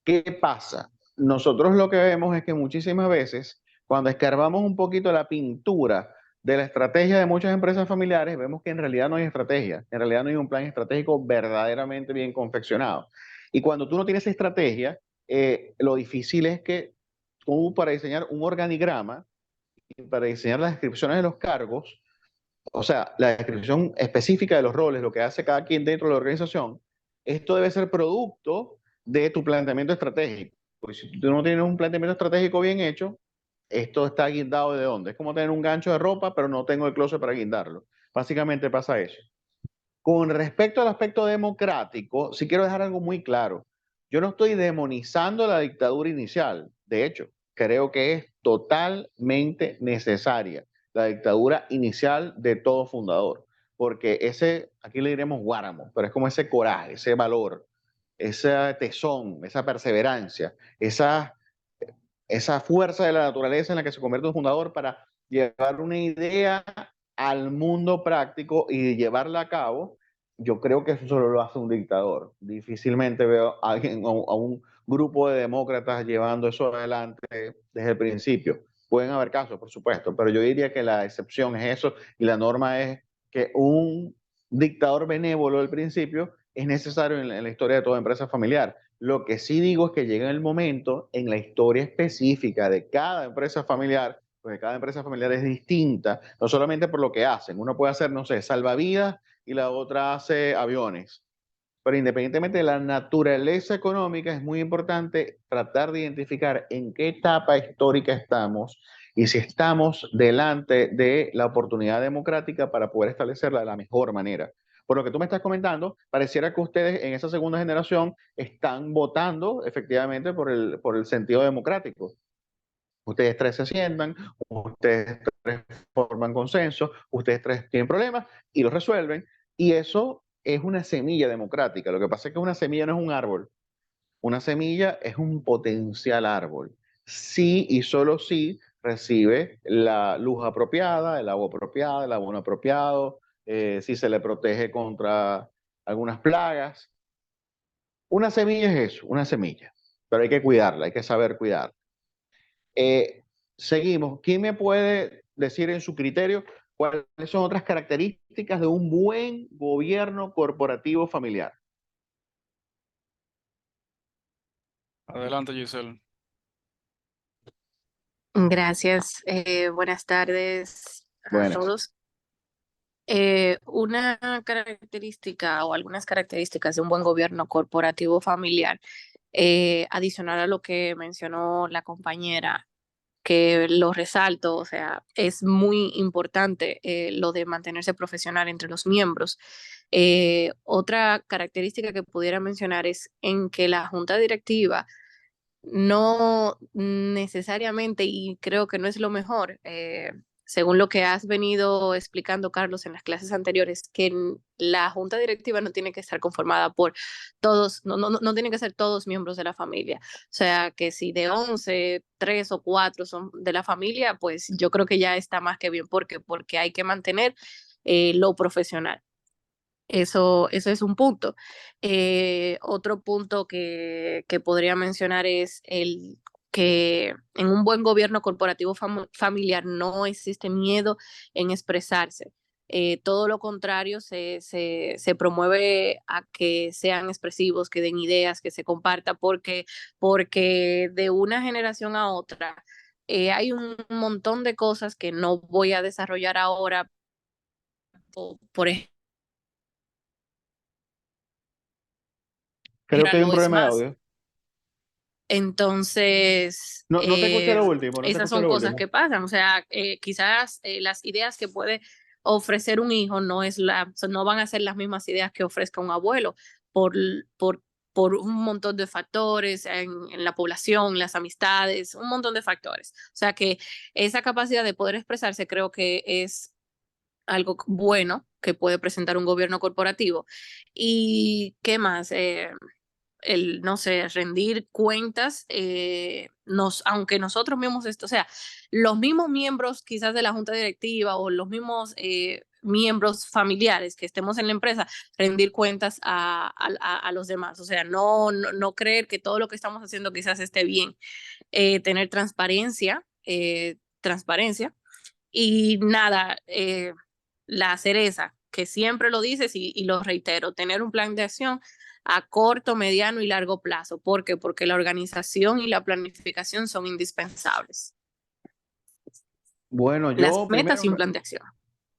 ¿Qué pasa? Nosotros lo que vemos es que muchísimas veces, cuando escarbamos un poquito la pintura de la estrategia de muchas empresas familiares, vemos que en realidad no hay estrategia, en realidad no hay un plan estratégico verdaderamente bien confeccionado. Y cuando tú no tienes estrategia, lo difícil es que tú para diseñar un organigrama y para diseñar las descripciones de los cargos, o sea, la descripción específica de los roles, lo que hace cada quien dentro de la organización, esto debe ser producto de tu planteamiento estratégico. Porque si tú no tienes un planteamiento estratégico bien hecho, esto está guindado de dónde. Es como tener un gancho de ropa, pero no tengo el closet para guindarlo. Básicamente pasa eso. Con respecto al aspecto democrático, sí quiero dejar algo muy claro. Yo no estoy demonizando la dictadura inicial. De hecho, creo que es totalmente necesaria la dictadura inicial de todo fundador. Porque ese, aquí le diremos guáramo, pero es como ese coraje, ese valor, ese tesón, esa perseverancia, esa fuerza de la naturaleza en la que se convierte un fundador para llevar una idea al mundo práctico y llevarla a cabo. Yo creo que eso solo lo hace un dictador. Difícilmente veo a alguien, a un grupo de demócratas llevando eso adelante desde el principio. Pueden haber casos, por supuesto, pero yo diría que la excepción es eso y la norma es que un dictador benévolo del principio es necesario en la historia de toda empresa familiar. Lo que sí digo es que llega el momento en la historia específica de cada empresa familiar, porque cada empresa familiar es distinta, no solamente por lo que hacen. Uno puede hacer, no sé, salvavidas y la otra hace aviones. Pero independientemente de la naturaleza económica, es muy importante tratar de identificar en qué etapa histórica estamos y si estamos delante de la oportunidad democrática para poder establecerla de la mejor manera. Por lo que tú me estás comentando, pareciera que ustedes en esa segunda generación están votando efectivamente por el sentido democrático. Ustedes tres se sientan, ustedes tres forman consenso, ustedes tres tienen problemas y los resuelven. Y eso es una semilla democrática. Lo que pasa es que una semilla no es un árbol. Una semilla es un potencial árbol. Sí y solo si recibe la luz apropiada, el agua apropiada, el abono apropiado, si se le protege contra algunas plagas. Una semilla es eso, una semilla, pero hay que cuidarla, hay que saber cuidarla. Seguimos. ¿Quién me puede decir en su criterio cuáles son otras características de un buen gobierno corporativo familiar? Adelante, Giselle. Gracias. Buenas tardes a Buenas. todos. Una característica o algunas características de un buen gobierno corporativo familiar, adicional a lo que mencionó la compañera, que lo resalto, o sea, es muy importante lo de mantenerse profesional entre los miembros. Otra característica que pudiera mencionar es en que la junta directiva no necesariamente, y creo que no es lo mejor, según lo que has venido explicando, Carlos, en las clases anteriores, que la junta directiva no tiene que estar conformada por todos, no tienen que ser todos miembros de la familia. O sea, que si de 11 3 o 4 son de la familia, pues yo creo que ya está más que bien, porque hay que mantener lo profesional. Eso es un punto. Otro punto que podría mencionar es el que en un buen gobierno corporativo familiar no existe miedo en expresarse. Todo lo contrario, se promueve a que sean expresivos, que den ideas, que se comparta, porque de una generación a otra hay un montón de cosas que no voy a desarrollar ahora, por ejemplo, Creo que hay un lo es problema de más. audio. Entonces, No te escuché lo último, no te esas escuché son lo cosas último. que pasan. O sea, quizás las ideas que puede ofrecer un hijo no van a ser las mismas ideas que ofrezca un abuelo por, por, por un montón de factores en la población, las amistades, un montón de factores. O sea que esa capacidad de poder expresarse creo que es algo bueno que puede presentar un gobierno corporativo. ¿Y qué más? No sé, rendir cuentas, aunque nosotros mismos, o sea, los mismos miembros quizás de la junta directiva o los mismos miembros familiares que estemos en la empresa, rendir cuentas a los demás. O sea, no creer que todo lo que estamos haciendo quizás esté bien. Tener transparencia y nada, la cereza, que siempre lo dices y lo reitero, tener un plan de acción a corto, mediano y largo plazo. ¿Por qué? Porque la organización y la planificación son indispensables. Bueno, Las yo metas y un plan de acción.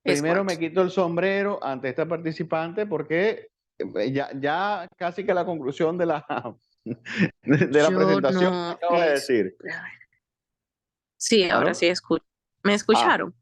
Es primero me cuanto. quito el sombrero ante esta participante porque ya casi que la conclusión de de la Yo presentación que no acabo de es. decir. Sí, ahora sí ¿Aló? escucho. ¿Me Ah, escucharon?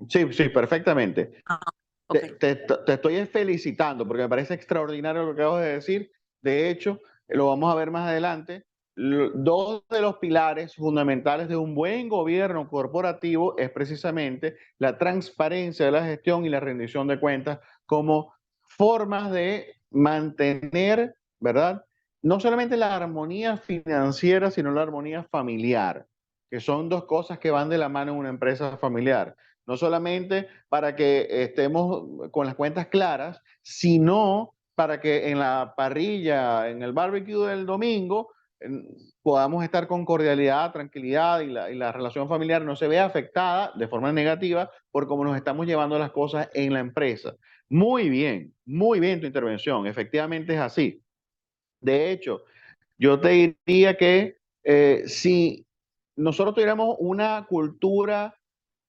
sí, perfectamente. Ah, ok. Te estoy felicitando porque me parece extraordinario lo que acabas de decir. De hecho, lo vamos a ver más adelante. Dos de los pilares fundamentales de un buen gobierno corporativo es precisamente la transparencia de la gestión y la rendición de cuentas como formas de mantener, ¿verdad? No solamente la armonía financiera, sino la armonía familiar, que son dos cosas que van de la mano en una empresa familiar. No solamente para que estemos con las cuentas claras, sino para que en la parrilla, en el barbecue del domingo, podamos estar con cordialidad, tranquilidad y la relación familiar no se vea afectada de forma negativa por cómo nos estamos llevando las cosas en la empresa. Muy bien tu intervención, efectivamente es así. De hecho, yo te diría que si nosotros tuviéramos una cultura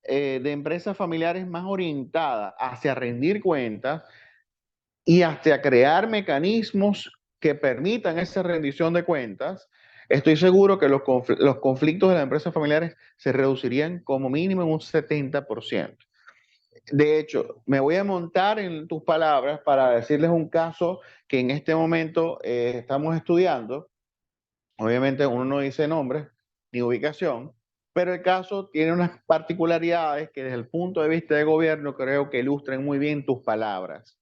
de empresas familiares más orientada hacia rendir cuentas y hasta crear mecanismos que permitan esa rendición de cuentas, estoy seguro que los conflictos de las empresas familiares se reducirían como mínimo en un 70%. De hecho, me voy a montar en tus palabras para decirles un caso que en este momento estamos estudiando. Obviamente uno no dice nombre ni ubicación, pero el caso tiene unas particularidades que desde el punto de vista de gobierno creo que ilustran muy bien tus palabras.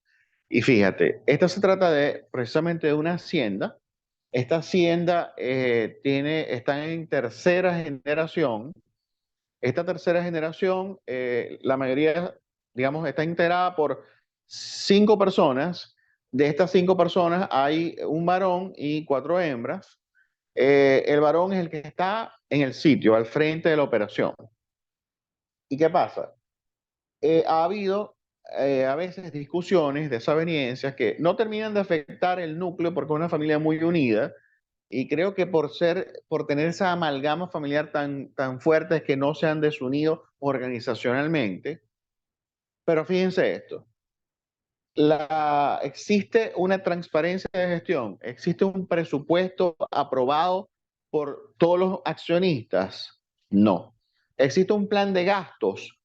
Y fíjate, esto se trata de precisamente de una hacienda. Esta hacienda está en tercera generación. Esta tercera generación, la mayoría, digamos, está integrada por 5 personas. de estas 5 personas hay un varón y 4 hembras. El varón es el que está en el sitio, al frente de la operación. ¿Y qué pasa? Ha habido a veces discusiones, desavenencias que no terminan de afectar el núcleo porque es una familia muy unida. Y creo que por tener esa amalgama familiar tan fuerte es que no se han desunido organizacionalmente. Pero fíjense esto, existe una transparencia de gestión, existe un presupuesto aprobado por todos los accionistas. No. Existe un plan de gastos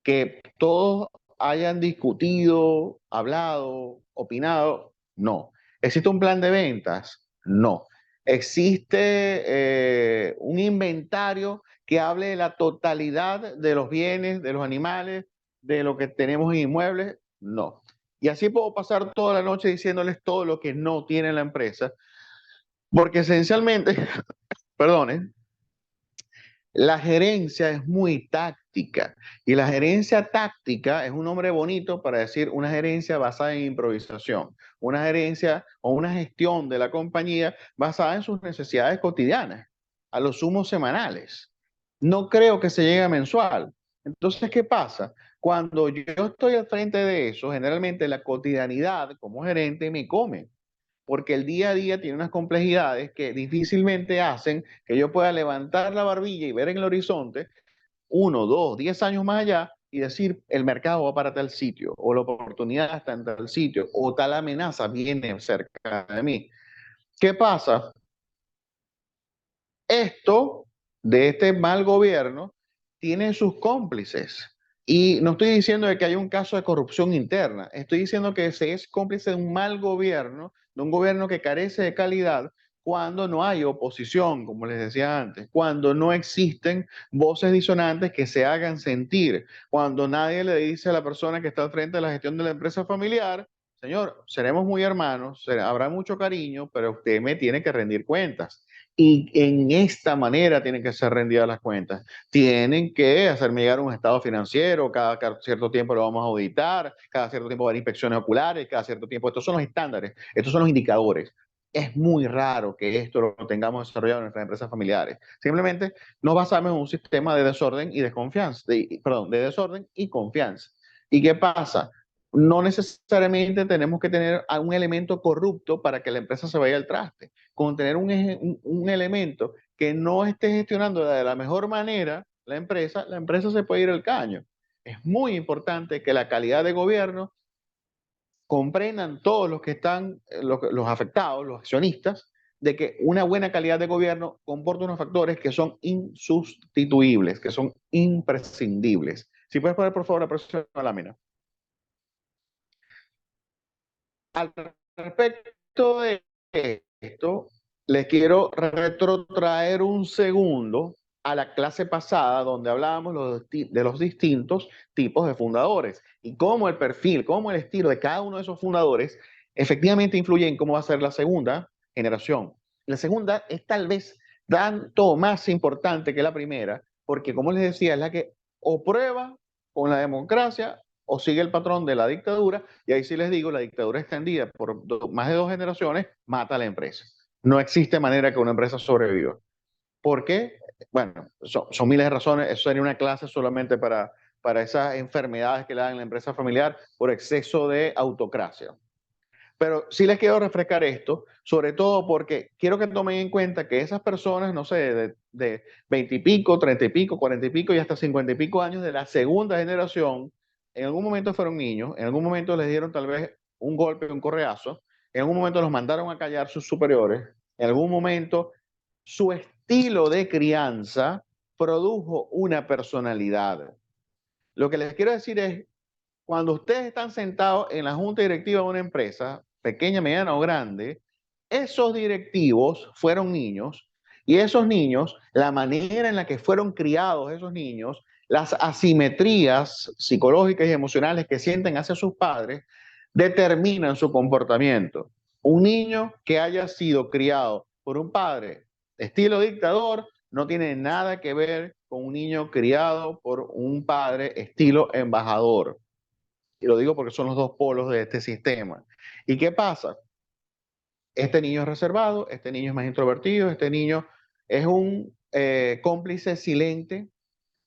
que todos hayan discutido, hablado, opinado. No. Existe un plan de ventas. No. Existe un inventario que hable de la totalidad de los bienes, de los animales, de lo que tenemos en inmuebles. No. Y así puedo pasar toda la noche diciéndoles todo lo que no tiene la empresa, porque esencialmente, perdonen, la gerencia es muy táctica y la gerencia táctica es un nombre bonito para decir una gerencia basada en improvisación, una gerencia o una gestión de la compañía basada en sus necesidades cotidianas, a los sumos semanales. No creo que se llegue a mensual. Entonces, ¿qué pasa? Cuando yo estoy al frente de eso, generalmente la cotidianidad como gerente me come porque el día a día tiene unas complejidades que difícilmente hacen que yo pueda levantar la barbilla y ver en el horizonte 1, 2, 10 años más allá y decir el mercado va para tal sitio o la oportunidad está en tal sitio o tal amenaza viene cerca de mí. ¿Qué pasa? Esto de este mal gobierno tiene sus cómplices. Y no estoy diciendo de que haya un caso de corrupción interna, estoy diciendo que se es cómplice de un mal gobierno, de un gobierno que carece de calidad cuando no hay oposición, como les decía antes, cuando no existen voces disonantes que se hagan sentir, cuando nadie le dice a la persona que está al frente de la gestión de la empresa familiar, señor, seremos muy hermanos, habrá mucho cariño, pero usted me tiene que rendir cuentas. Y en esta manera tienen que ser rendidas las cuentas. Tienen que hacerme llegar un estado financiero, cada cierto tiempo lo vamos a auditar, cada cierto tiempo va a haber inspecciones oculares, cada cierto tiempo. Estos son los estándares, estos son los indicadores. Es muy raro que esto lo tengamos desarrollado en nuestras empresas familiares. Simplemente nos basamos en un sistema de desorden y desconfianza, perdón, de desorden y confianza. ¿Y qué pasa? No necesariamente tenemos que tener un elemento corrupto para que la empresa se vaya al traste. Con tener un elemento que no esté gestionando de la mejor manera la empresa se puede ir al caño. Es muy importante que la calidad de gobierno comprendan todos los que están, los afectados, los accionistas, de que una buena calidad de gobierno comporta unos factores que son insustituibles, que son imprescindibles. Si puedes poner, por favor, la próxima lámina. Al respecto de esto, les quiero retrotraer un segundo a la clase pasada donde hablábamos de los distintos tipos de fundadores y cómo el perfil, cómo el estilo de cada uno de esos fundadores efectivamente influye en cómo va a ser la segunda generación. La segunda es tal vez tanto más importante que la primera, porque como les decía, es la que o prueba con la democracia o sigue el patrón de la dictadura, y ahí sí les digo, la dictadura extendida por más de 2 generaciones mata a la empresa. No existe manera que una empresa sobreviva. ¿Por qué? Bueno, son miles de razones, eso sería una clase solamente para esas enfermedades que le dan en la empresa familiar por exceso de autocracia. Pero sí les quiero refrescar esto, sobre todo porque quiero que tomen en cuenta que esas personas, no sé, de 20 y pico, 30 y pico, 40 y pico y hasta 50 y pico años de la segunda generación, en algún momento fueron niños, en algún momento les dieron tal vez un golpe, un correazo, en algún momento los mandaron a callar sus superiores, en algún momento su estilo de crianza produjo una personalidad. Lo que les quiero decir es, cuando ustedes están sentados en la junta directiva de una empresa, pequeña, mediana o grande, esos directivos fueron niños y esos niños, la manera en la que fueron criados esos niños, las asimetrías psicológicas y emocionales que sienten hacia sus padres, determinan su comportamiento. Un niño que haya sido criado por un padre estilo dictador no tiene nada que ver con un niño criado por un padre estilo embajador. Y lo digo porque son los dos polos de este sistema. ¿Y qué pasa? Este niño es reservado, este niño es más introvertido, este niño es un cómplice silente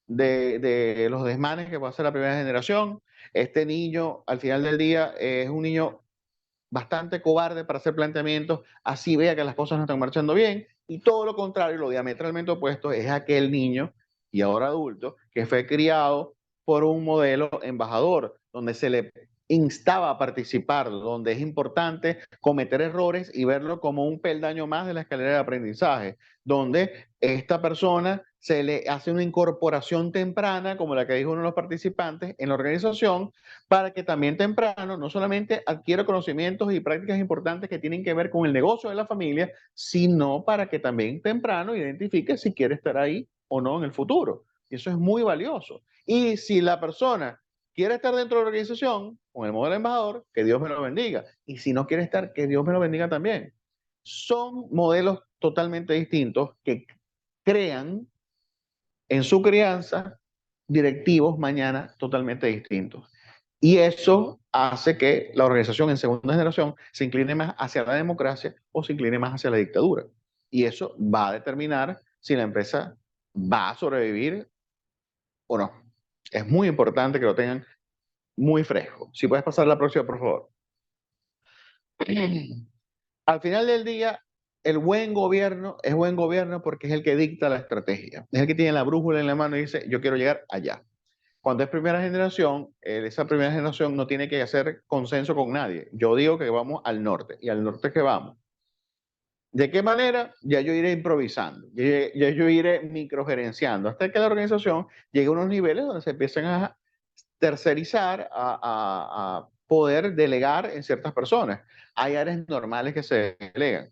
de los desmanes que va a ser la primera generación. Este niño, al final del día, es un niño bastante cobarde para hacer planteamientos, así vea que las cosas no están marchando bien, y todo lo contrario, lo diametralmente opuesto, es aquel niño, y ahora adulto, que fue criado por un modelo embajador, donde se le instaba a participar, donde es importante cometer errores y verlo como un peldaño más de la escalera de aprendizaje, donde esta persona se le hace una incorporación temprana, como la que dijo uno de los participantes, en la organización, para que también temprano no solamente adquiera conocimientos y prácticas importantes que tienen que ver con el negocio de la familia, sino para que también temprano identifique si quiere estar ahí o no en el futuro. Y eso es muy valioso. Y si la persona quiere estar dentro de la organización con el modelo embajador, que Dios me lo bendiga. Y si no quiere estar, que Dios me lo bendiga también. Son modelos totalmente distintos que crean en su crianza directivos mañana totalmente distintos. Y eso hace que la organización en segunda generación se incline más hacia la democracia o se incline más hacia la dictadura. Y eso va a determinar si la empresa va a sobrevivir o no. Es muy importante que lo tengan muy fresco. Si puedes pasar la próxima, por favor. Al final del día, el buen gobierno es buen gobierno porque es el que dicta la estrategia. Es el que tiene la brújula en la mano y dice, yo quiero llegar allá. Cuando es primera generación, esa primera generación no tiene que hacer consenso con nadie. Yo digo que vamos al norte y al norte que vamos. ¿De qué manera? Ya yo iré improvisando, ya yo iré microgerenciando hasta que la organización llegue a unos niveles donde se empiezan a tercerizar, a poder delegar en ciertas personas. Hay áreas normales que se delegan.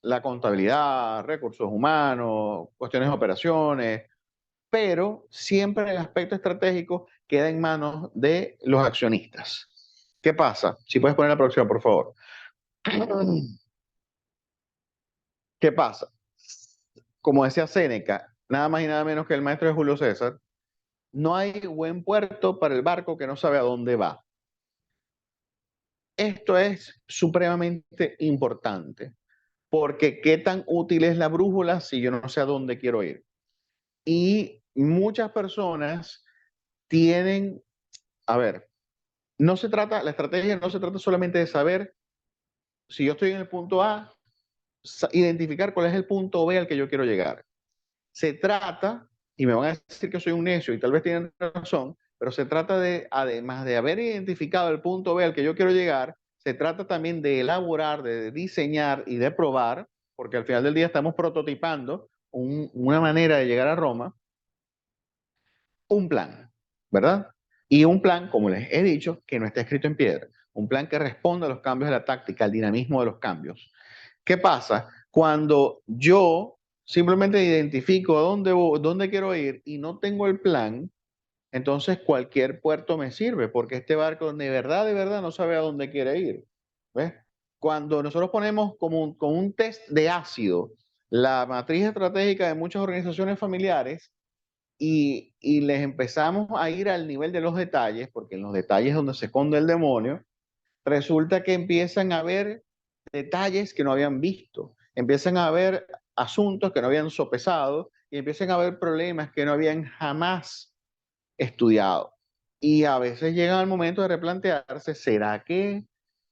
La contabilidad, recursos humanos, cuestiones de operaciones, pero siempre el aspecto estratégico queda en manos de los accionistas. ¿Qué pasa? Si puedes poner la próxima, por favor. ¿Qué pasa? Como decía Séneca, nada más y nada menos que el maestro de Julio César, no hay buen puerto para el barco que no sabe a dónde va. Esto es supremamente importante, porque qué tan útil es la brújula si yo no sé a dónde quiero ir. Y muchas personas tienen, a ver, no se trata, la estrategia no se trata solamente de saber si yo estoy en el punto A, identificar cuál es el punto B al que yo quiero llegar. Se trata, y me van a decir que soy un necio y tal vez tienen razón, pero se trata de, además de haber identificado el punto B al que yo quiero llegar, se trata también de elaborar, de diseñar y de probar, porque al final del día estamos prototipando una manera de llegar a Roma, un plan, ¿verdad? Y un plan, como les he dicho, que no está escrito en piedra, un plan que responda a los cambios de la táctica, al dinamismo de los cambios. ¿Qué pasa? Cuando yo simplemente identifico dónde quiero ir y no tengo el plan, entonces cualquier puerto me sirve, porque este barco de verdad no sabe a dónde quiere ir. ¿Ves? Cuando nosotros ponemos con un test de ácido la matriz estratégica de muchas organizaciones familiares, y les empezamos a ir al nivel de los detalles, porque en los detalles es donde se esconde el demonio, resulta que empiezan a ver detalles que no habían visto, empiezan a ver asuntos que no habían sopesado y empiezan a ver problemas que no habían jamás estudiado. Y a veces llegan al momento de replantearse, ¿será que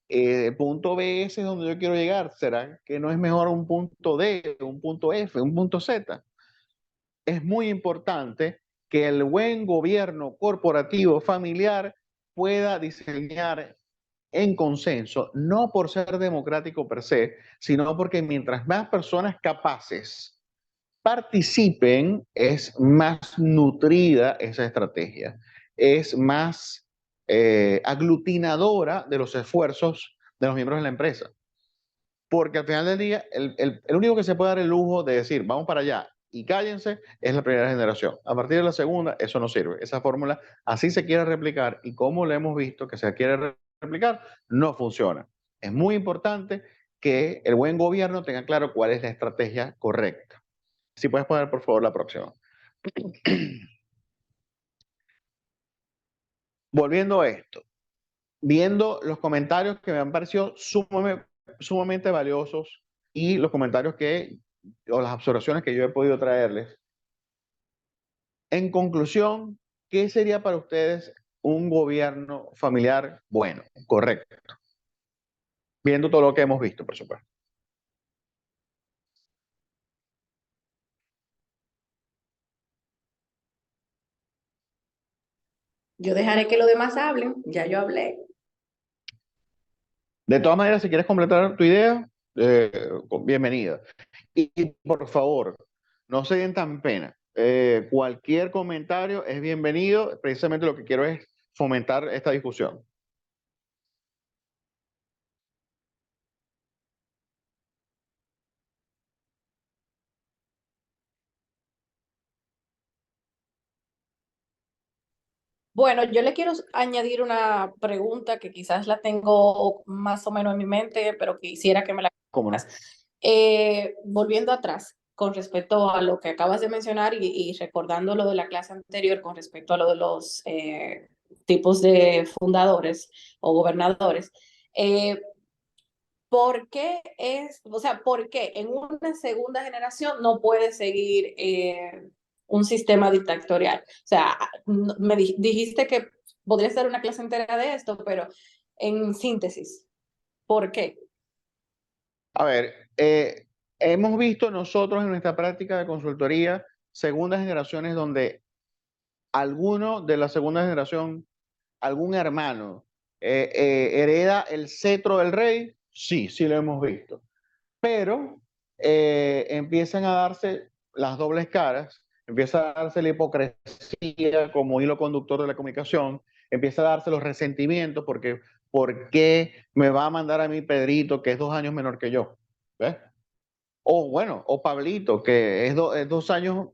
el punto B ese es donde yo quiero llegar? ¿Será que no es mejor un punto D, un punto F, un punto Z? Es muy importante que el buen gobierno corporativo familiar pueda diseñar en consenso, no por ser democrático per se, sino porque mientras más personas capaces participen, es más nutrida esa estrategia, es más aglutinadora de los esfuerzos de los miembros de la empresa. Porque al final del día, el único que se puede dar el lujo de decir, vamos para allá y cállense, es la primera generación. A partir de la segunda, eso no sirve. Esa fórmula, así se quiere replicar y como lo hemos visto que se quiere replicar, no funciona. Es muy importante que el buen gobierno tenga claro cuál es la estrategia correcta. Si puedes poner, por favor, la próxima. Volviendo a esto, viendo los comentarios que me han parecido sumamente valiosos y los comentarios o las observaciones que yo he podido traerles. En conclusión, ¿qué sería para ustedes un gobierno familiar bueno, correcto? Viendo todo lo que hemos visto, por supuesto. Yo dejaré que los demás hablen, ya yo hablé. De todas maneras, si quieres completar tu idea, bienvenida. Y por favor, no se den tan pena. Cualquier comentario es bienvenido. Precisamente lo que quiero es fomentar esta discusión. Bueno, yo le quiero añadir una pregunta que quizás la tengo más o menos en mi mente, pero quisiera que me la ¿Cómo no? hagas. Volviendo atrás, con respecto a lo que acabas de mencionar y recordando lo de la clase anterior con respecto a lo de los tipos de fundadores o gobernadores, ¿por qué por qué en una segunda generación no puede seguir un sistema dictatorial? O sea, me dijiste que podría ser una clase entera de esto, pero en síntesis, ¿por qué? A ver, hemos visto nosotros en nuestra práctica de consultoría segundas generaciones donde alguno de la segunda generación, algún hermano, hereda el cetro del rey. Sí, sí lo hemos visto. Pero empiezan a darse las dobles caras, empieza a darse la hipocresía como hilo conductor de la comunicación, empieza a darse los resentimientos porque ¿por qué me va a mandar a mí Pedrito, que es 2 años menor que yo? ¿Ves? O bueno, o Pablito, que es 2 años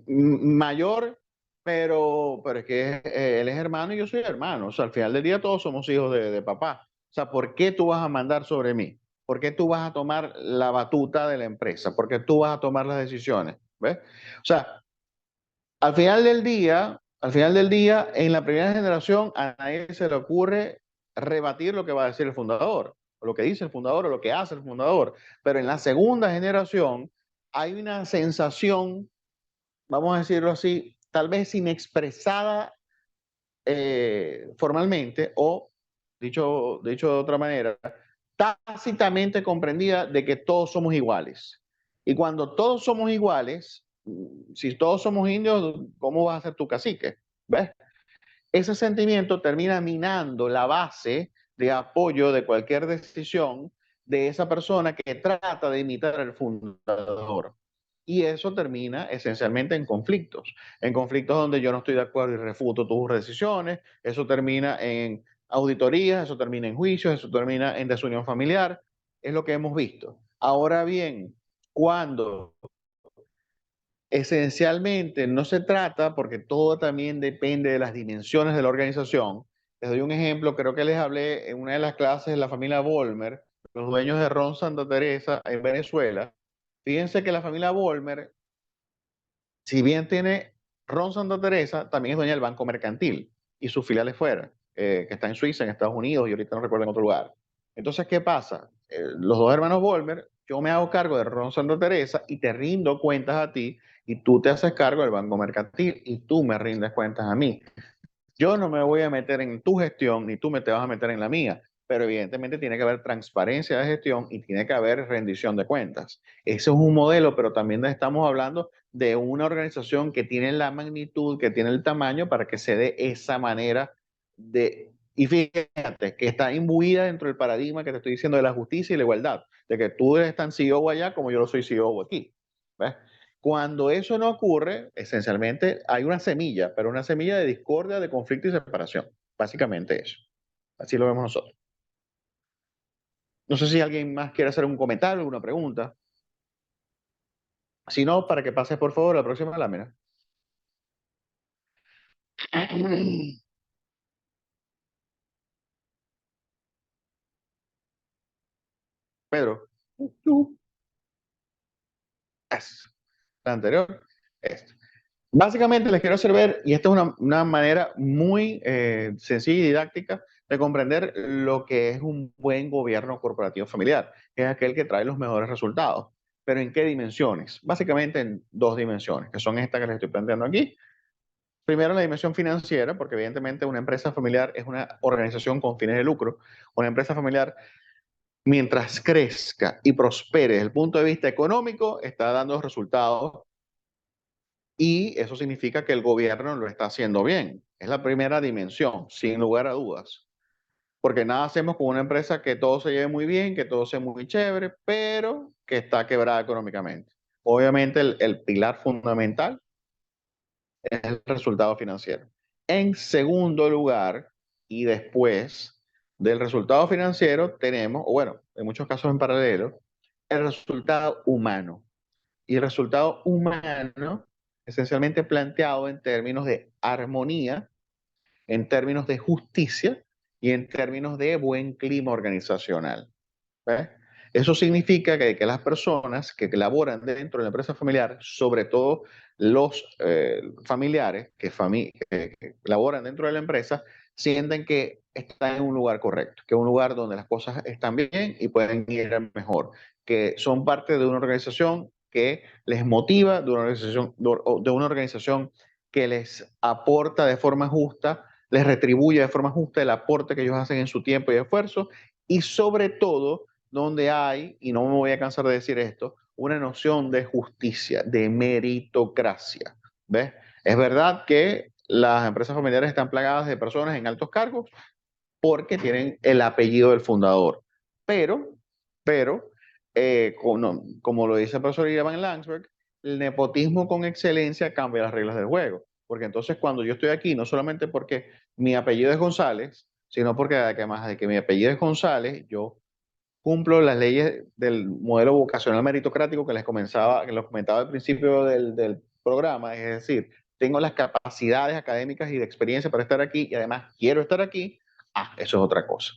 mayor, pero es que él es hermano y yo soy hermano. O sea, al final del día todos somos hijos de papá. O sea, ¿por qué tú vas a mandar sobre mí? ¿Por qué tú vas a tomar la batuta de la empresa? ¿Por qué tú vas a tomar las decisiones? ¿Ves? O sea, al final del día, en la primera generación a nadie se le ocurre rebatir lo que va a decir el fundador, o lo que dice el fundador, o lo que hace el fundador. Pero en la segunda generación hay una sensación, vamos a decirlo así, tal vez inexpresada formalmente o, dicho de otra manera, tácitamente comprendida de que todos somos iguales. Y cuando todos somos iguales, si todos somos indios, ¿cómo vas a ser tu cacique? ¿Ves? Ese sentimiento termina minando la base de apoyo de cualquier decisión de esa persona que trata de imitar al fundador. Y eso termina esencialmente en conflictos donde yo no estoy de acuerdo y refuto tus decisiones, eso termina en auditorías, eso termina en juicios, eso termina en desunión familiar, es lo que hemos visto. Ahora bien, cuando esencialmente no se trata, porque todo también depende de las dimensiones de la organización. Les doy un ejemplo, creo que les hablé en una de las clases de la familia Volmer, los dueños de Ron Santa Teresa en Venezuela. Fíjense que la familia Volmer, si bien tiene Ron Santa Teresa, también es dueña del Banco Mercantil y sus filiales fuera, que está en Suiza, en Estados Unidos y ahorita no recuerdo en otro lugar. Entonces, ¿qué pasa? Los dos hermanos Volmer, yo me hago cargo de Ron Santa Teresa y te rindo cuentas a ti y tú te haces cargo del Banco Mercantil y tú me rindes cuentas a mí. Yo no me voy a meter en tu gestión ni tú me te vas a meter en la mía, pero evidentemente tiene que haber transparencia de gestión y tiene que haber rendición de cuentas. Ese es un modelo, pero también estamos hablando de una organización que tiene la magnitud, que tiene el tamaño para que se dé esa manera de... Y fíjate que está imbuida dentro del paradigma que te estoy diciendo de la justicia y la igualdad, de que tú eres tan CEO allá como yo lo soy CEO aquí. ¿Ves? Cuando eso no ocurre, esencialmente hay una semilla, pero una semilla de discordia, de conflicto y separación. Básicamente eso. Así lo vemos nosotros. No sé si alguien más quiere hacer un comentario, alguna pregunta. Si no, para que pases por favor a la próxima lámina. Pedro. La anterior. Esta. Básicamente les quiero hacer ver, y esta es una manera muy sencilla y didáctica de comprender lo que es un buen gobierno corporativo familiar, que es aquel que trae los mejores resultados. ¿Pero en qué dimensiones? Básicamente en dos dimensiones, que son estas que les estoy planteando aquí. Primero, la dimensión financiera, porque evidentemente una empresa familiar es una organización con fines de lucro. Una empresa familiar, mientras crezca y prospere desde el punto de vista económico, está dando resultados y eso significa que el gobierno lo está haciendo bien. Es la primera dimensión, sin lugar a dudas. Porque nada hacemos con una empresa que todo se lleve muy bien, que todo sea muy chévere, pero que está quebrada económicamente. Obviamente el pilar fundamental es el resultado financiero. En segundo lugar, y después del resultado financiero, tenemos, o bueno, en muchos casos en paralelo, el resultado humano. Y el resultado humano, esencialmente planteado en términos de armonía, en términos de justicia y en términos de buen clima organizacional. ¿Ves? Eso significa que las personas que laboran dentro de la empresa familiar, sobre todo los familiares que laboran dentro de la empresa, sienten que están en un lugar correcto, que es un lugar donde las cosas están bien y pueden ir mejor, que son parte de una organización que les motiva, de una organización que les aporta de forma justa, les retribuye de forma justa el aporte que ellos hacen en su tiempo y esfuerzo, y sobre todo donde hay, y no me voy a cansar de decir esto, una noción de justicia, de meritocracia. ¿Ves? Es verdad que las empresas familiares están plagadas de personas en altos cargos porque tienen el apellido del fundador. Pero, como lo dice el profesor Ivan Landsberg, el nepotismo con excelencia cambia las reglas del juego. Porque entonces cuando yo estoy aquí, no solamente porque mi apellido es González, sino porque además de que mi apellido es González, yo cumplo las leyes del modelo vocacional meritocrático que les comentaba al principio del programa, es decir, tengo las capacidades académicas y de experiencia para estar aquí y además quiero estar aquí, eso es otra cosa.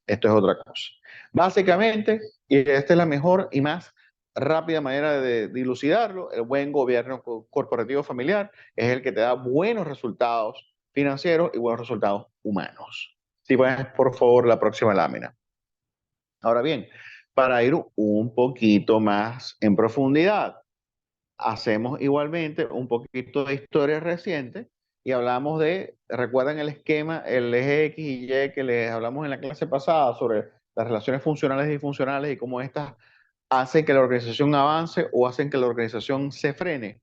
Esto es otra cosa. Básicamente, y esta es la mejor y más rápida manera de dilucidarlo, el buen gobierno corporativo familiar es el que te da buenos resultados financieros y buenos resultados humanos. Si puedes, por favor, la próxima lámina. Ahora bien, para ir un poquito más en profundidad, hacemos igualmente un poquito de historia reciente y hablamos recuerdan el esquema, el eje X y Y que les hablamos en la clase pasada sobre las relaciones funcionales y disfuncionales y cómo estas hacen que la organización avance o hacen que la organización se frene.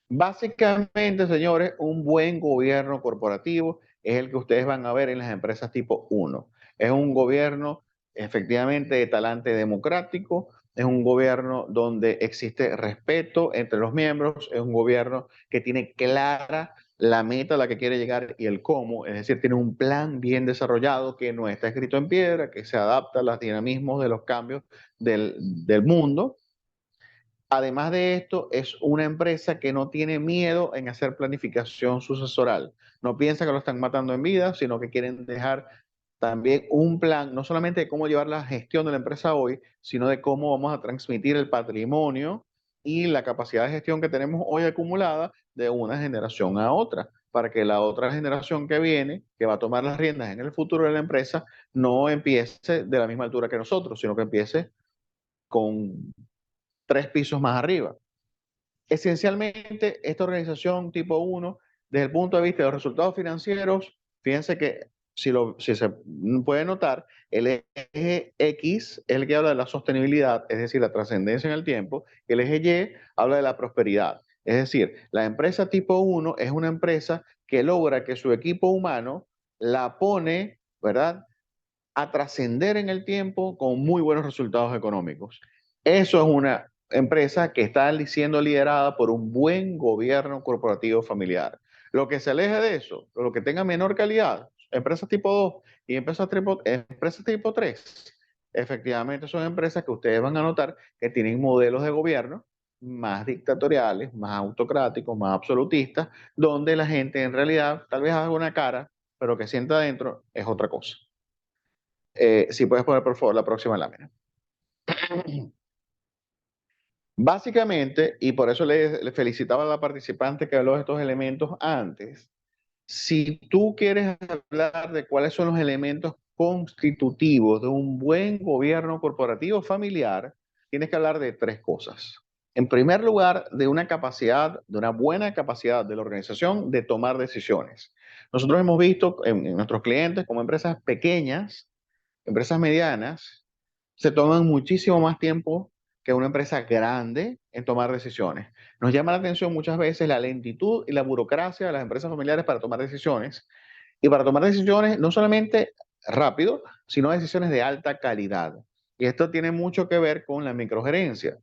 Básicamente, señores, un buen gobierno corporativo es el que ustedes van a ver en las empresas tipo 1. Es un gobierno efectivamente de talante democrático, es un gobierno donde existe respeto entre los miembros, es un gobierno que tiene clara la meta a la que quiere llegar y el cómo, es decir, tiene un plan bien desarrollado que no está escrito en piedra, que se adapta a los dinamismos de los cambios del mundo. Además de esto, es una empresa que no tiene miedo en hacer planificación sucesoral. No piensa que lo están matando en vida, sino que quieren dejar también un plan, no solamente de cómo llevar la gestión de la empresa hoy, sino de cómo vamos a transmitir el patrimonio y la capacidad de gestión que tenemos hoy acumulada de una generación a otra, para que la otra generación que viene, que va a tomar las riendas en el futuro de la empresa, no empiece de la misma altura que nosotros, sino que empiece con 3 pisos más arriba. Esencialmente, esta organización tipo 1, desde el punto de vista de los resultados financieros, fíjense que si se puede notar, el eje X es el que habla de la sostenibilidad, es decir, la trascendencia en el tiempo, y el eje Y habla de la prosperidad. Es decir, la empresa tipo 1 es una empresa que logra que su equipo humano la pone, ¿verdad?, a trascender en el tiempo con muy buenos resultados económicos. Eso es una empresa que está siendo liderada por un buen gobierno corporativo familiar. Lo que se aleje de eso, lo que tenga menor calidad, empresas tipo 2 y empresas tipo 3, efectivamente son empresas que ustedes van a notar que tienen modelos de gobierno más dictatoriales, más autocráticos, más absolutistas, donde la gente en realidad tal vez haga una cara, pero que sienta adentro es otra cosa. Si puedes poner por favor la próxima lámina. Básicamente, y por eso le felicitaba a la participante que habló de estos elementos antes, Si tú quieres hablar de cuáles son los elementos constitutivos de un buen gobierno corporativo familiar, tienes que hablar de tres cosas. En primer lugar, de una capacidad, de una buena capacidad de la organización de tomar decisiones. Nosotros hemos visto en nuestros clientes como empresas pequeñas, empresas medianas, se toman muchísimo más tiempo que una empresa grande en tomar decisiones. Nos llama la atención muchas veces la lentitud y la burocracia de las empresas familiares para tomar decisiones. Y para tomar decisiones no solamente rápido, sino decisiones de alta calidad. Y esto tiene mucho que ver con la microgerencia.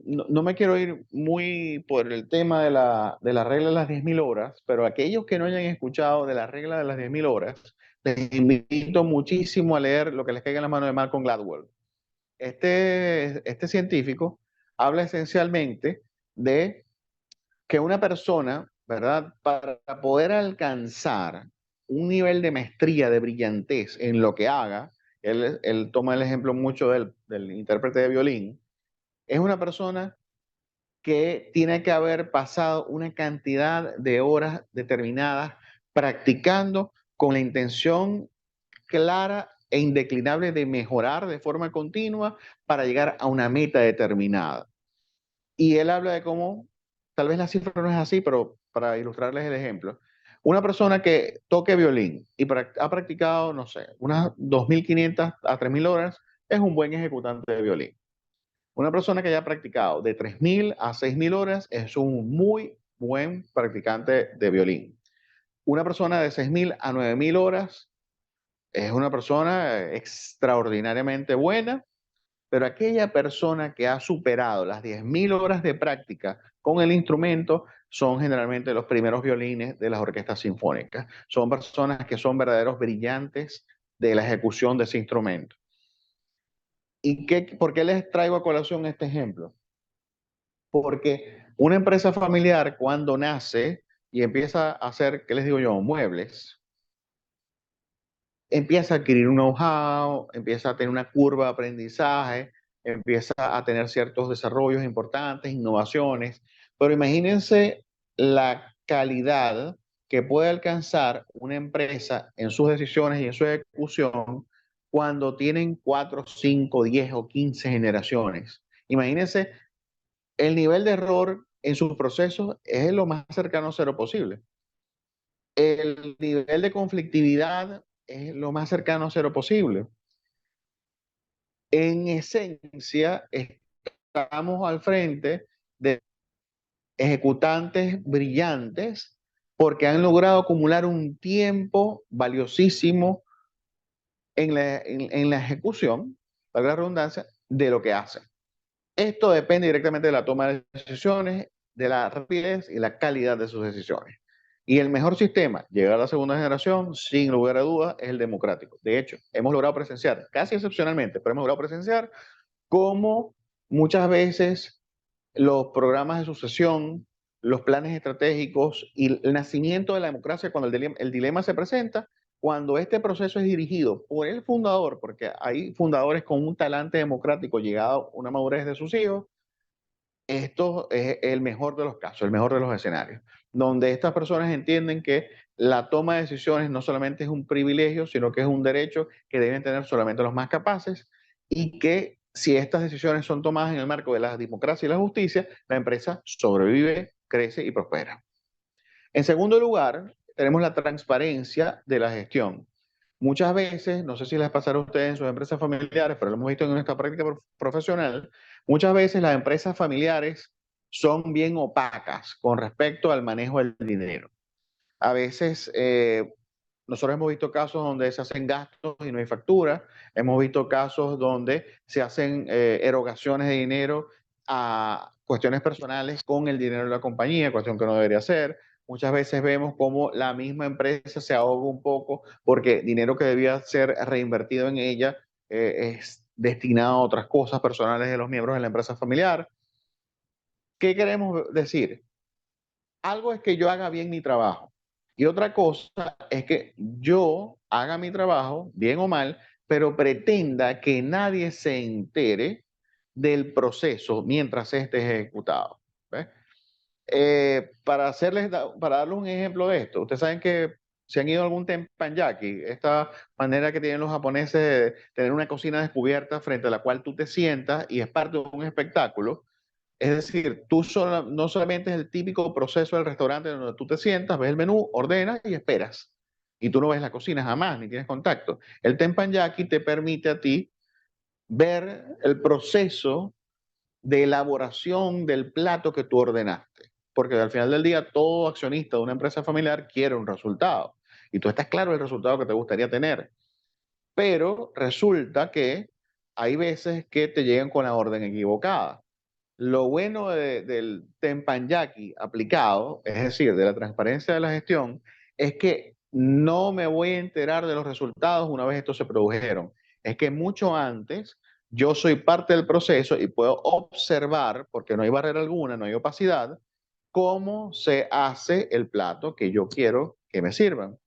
No me quiero ir muy por el tema de la regla de las 10.000 horas, pero aquellos que no hayan escuchado de la regla de las 10.000 horas, les invito muchísimo a leer lo que les caiga en la mano de Malcolm Gladwell. Este científico habla esencialmente de que una persona, ¿verdad? Para poder alcanzar un nivel de maestría, de brillantez en lo que haga, él toma el ejemplo mucho del intérprete de violín, es una persona que tiene que haber pasado una cantidad de horas determinadas practicando con la intención clara e indeclinable de mejorar de forma continua para llegar a una meta determinada. Y él habla de cómo, tal vez la cifra no es así, pero para ilustrarles el ejemplo, una persona que toque violín y ha practicado, no sé, unas 2.500 a 3.000 horas, es un buen ejecutante de violín. Una persona que haya practicado de 3.000 a 6.000 horas es un muy buen practicante de violín. Una persona de 6.000 a 9.000 horas es una persona extraordinariamente buena, pero aquella persona que ha superado las 10.000 horas de práctica con el instrumento son generalmente los primeros violines de las orquestas sinfónicas. Son personas que son verdaderos brillantes de la ejecución de ese instrumento. ¿Por qué les traigo a colación este ejemplo? Porque una empresa familiar cuando nace y empieza a hacer, ¿qué les digo yo? Muebles, empieza a adquirir un know-how, empieza a tener una curva de aprendizaje, empieza a tener ciertos desarrollos importantes, innovaciones, pero imagínense la calidad que puede alcanzar una empresa en sus decisiones y en su ejecución cuando tienen 4, 5, 10 o 15 generaciones. Imagínense el nivel de error en sus procesos es lo más cercano a cero posible. El nivel de conflictividad es lo más cercano a cero posible. En esencia, estamos al frente de ejecutantes brillantes porque han logrado acumular un tiempo valiosísimo en la ejecución, para la redundancia, de lo que hacen. Esto depende directamente de la toma de decisiones, de la rapidez y la calidad de sus decisiones. Y el mejor sistema, llegar a la segunda generación, sin lugar a dudas, es el democrático. De hecho, hemos logrado presenciar, casi excepcionalmente, pero hemos logrado presenciar cómo muchas veces los programas de sucesión, los planes estratégicos y el nacimiento de la democracia, cuando el dilema se presenta, cuando este proceso es dirigido por el fundador, porque hay fundadores con un talante democrático llegado a una madurez de sus hijos, esto es el mejor de los casos, el mejor de los escenarios, donde estas personas entienden que la toma de decisiones no solamente es un privilegio, sino que es un derecho que deben tener solamente los más capaces y que si estas decisiones son tomadas en el marco de la democracia y la justicia, la empresa sobrevive, crece y prospera. En segundo lugar, tenemos la transparencia de la gestión. Muchas veces, no sé si les pasará a ustedes en sus empresas familiares, pero lo hemos visto en nuestra práctica profesional, muchas veces las empresas familiares son bien opacas con respecto al manejo del dinero. A veces nosotros hemos visto casos donde se hacen gastos y no hay factura, hemos visto casos donde se hacen erogaciones de dinero a cuestiones personales con el dinero de la compañía, cuestión que no debería ser. Muchas veces vemos cómo la misma empresa se ahoga un poco porque dinero que debía ser reinvertido en ella es destinado a otras cosas personales de los miembros de la empresa familiar. ¿Qué queremos decir? Algo es que yo haga bien mi trabajo y otra cosa es que yo haga mi trabajo, bien o mal, pero pretenda que nadie se entere del proceso mientras esté ejecutado. ¿Ves? Para darles un ejemplo de esto, ustedes saben que si han ido a algún teppanyaki, esta manera que tienen los japoneses de tener una cocina descubierta frente a la cual tú te sientas y es parte de un espectáculo. Es decir, no solamente es el típico proceso del restaurante donde tú te sientas, ves el menú, ordenas y esperas. Y tú no ves la cocina jamás, ni tienes contacto. El teppanyaki te permite a ti ver el proceso de elaboración del plato que tú ordenaste. Porque al final del día, todo accionista de una empresa familiar quiere un resultado. Y tú estás claro del resultado que te gustaría tener. Pero resulta que hay veces que te llegan con la orden equivocada. Lo bueno del teppanyaki aplicado, es decir, de la transparencia de la gestión, es que no me voy a enterar de los resultados una vez estos se produjeron. Es que mucho antes yo soy parte del proceso y puedo observar, porque no hay barrera alguna, no hay opacidad, cómo se hace el plato que yo quiero que me sirvan.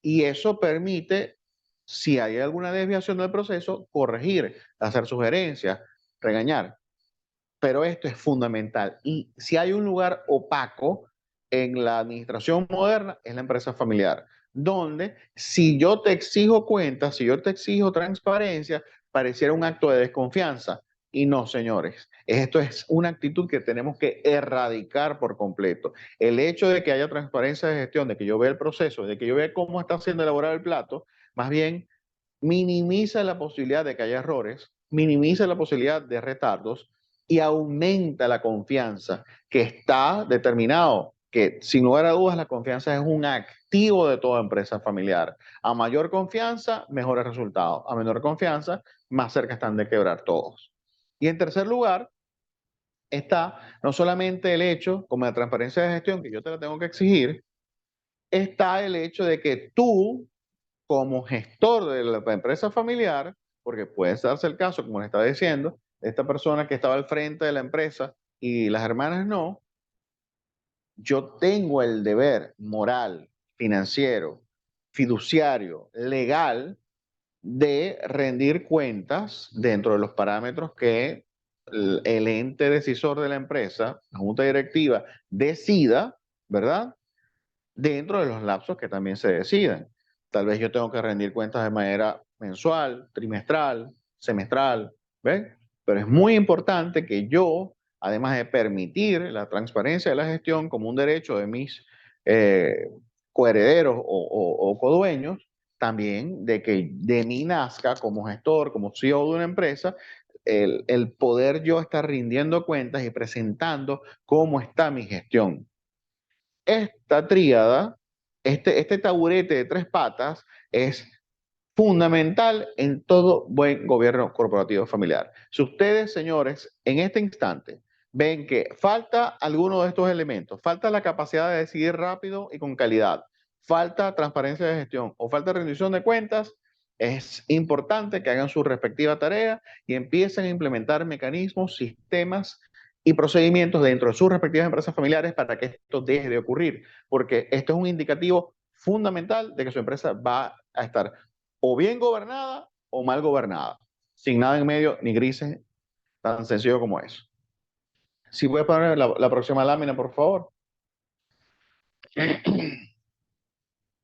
Y eso permite, si hay alguna desviación del proceso, corregir, hacer sugerencias, regañar. Pero esto es fundamental. Y si hay un lugar opaco en la administración moderna, es la empresa familiar, donde si yo te exijo cuentas, si yo te exijo transparencia, pareciera un acto de desconfianza. Y no, señores, esto es una actitud que tenemos que erradicar por completo. El hecho de que haya transparencia de gestión, de que yo vea el proceso, de que yo vea cómo está siendo elaborado el plato, más bien minimiza la posibilidad de que haya errores, minimiza la posibilidad de retardos y aumenta la confianza, que está determinado que sin lugar a dudas la confianza es un activo de toda empresa familiar. A mayor confianza, mejores resultados. A menor confianza, más cerca están de quebrar todos. Y en tercer lugar, está no solamente el hecho, como la transparencia de gestión, que yo te la tengo que exigir, está el hecho de que tú como gestor de la empresa familiar, porque puede darse el caso, como les estaba diciendo, de esta persona que estaba al frente de la empresa y las hermanas no, yo tengo el deber moral, financiero, fiduciario, legal, de rendir cuentas dentro de los parámetros que el ente decisor de la empresa, la junta directiva, decida, ¿verdad? Dentro de los lapsos que también se decidan. Tal vez yo tengo que rendir cuentas de manera mensual, trimestral, semestral, ¿ves? Pero es muy importante que yo, además de permitir la transparencia de la gestión como un derecho de mis eh, coherederos o codueños, también de que de mí nazca como gestor, como CEO de una empresa, el poder yo estar rindiendo cuentas y presentando cómo está mi gestión. Esta tríada, este taburete de tres patas es fundamental en todo buen gobierno corporativo familiar. Si ustedes, señores, en este instante ven que falta alguno de estos elementos, falta la capacidad de decidir rápido y con calidad, falta transparencia de gestión o falta rendición de cuentas, es importante que hagan su respectiva tarea y empiecen a implementar mecanismos, sistemas y procedimientos dentro de sus respectivas empresas familiares para que esto deje de ocurrir, porque esto es un indicativo fundamental de que su empresa va a estar o bien gobernada o mal gobernada, sin nada en medio ni grises, tan sencillo como eso. Si voy a poner la próxima lámina, por favor.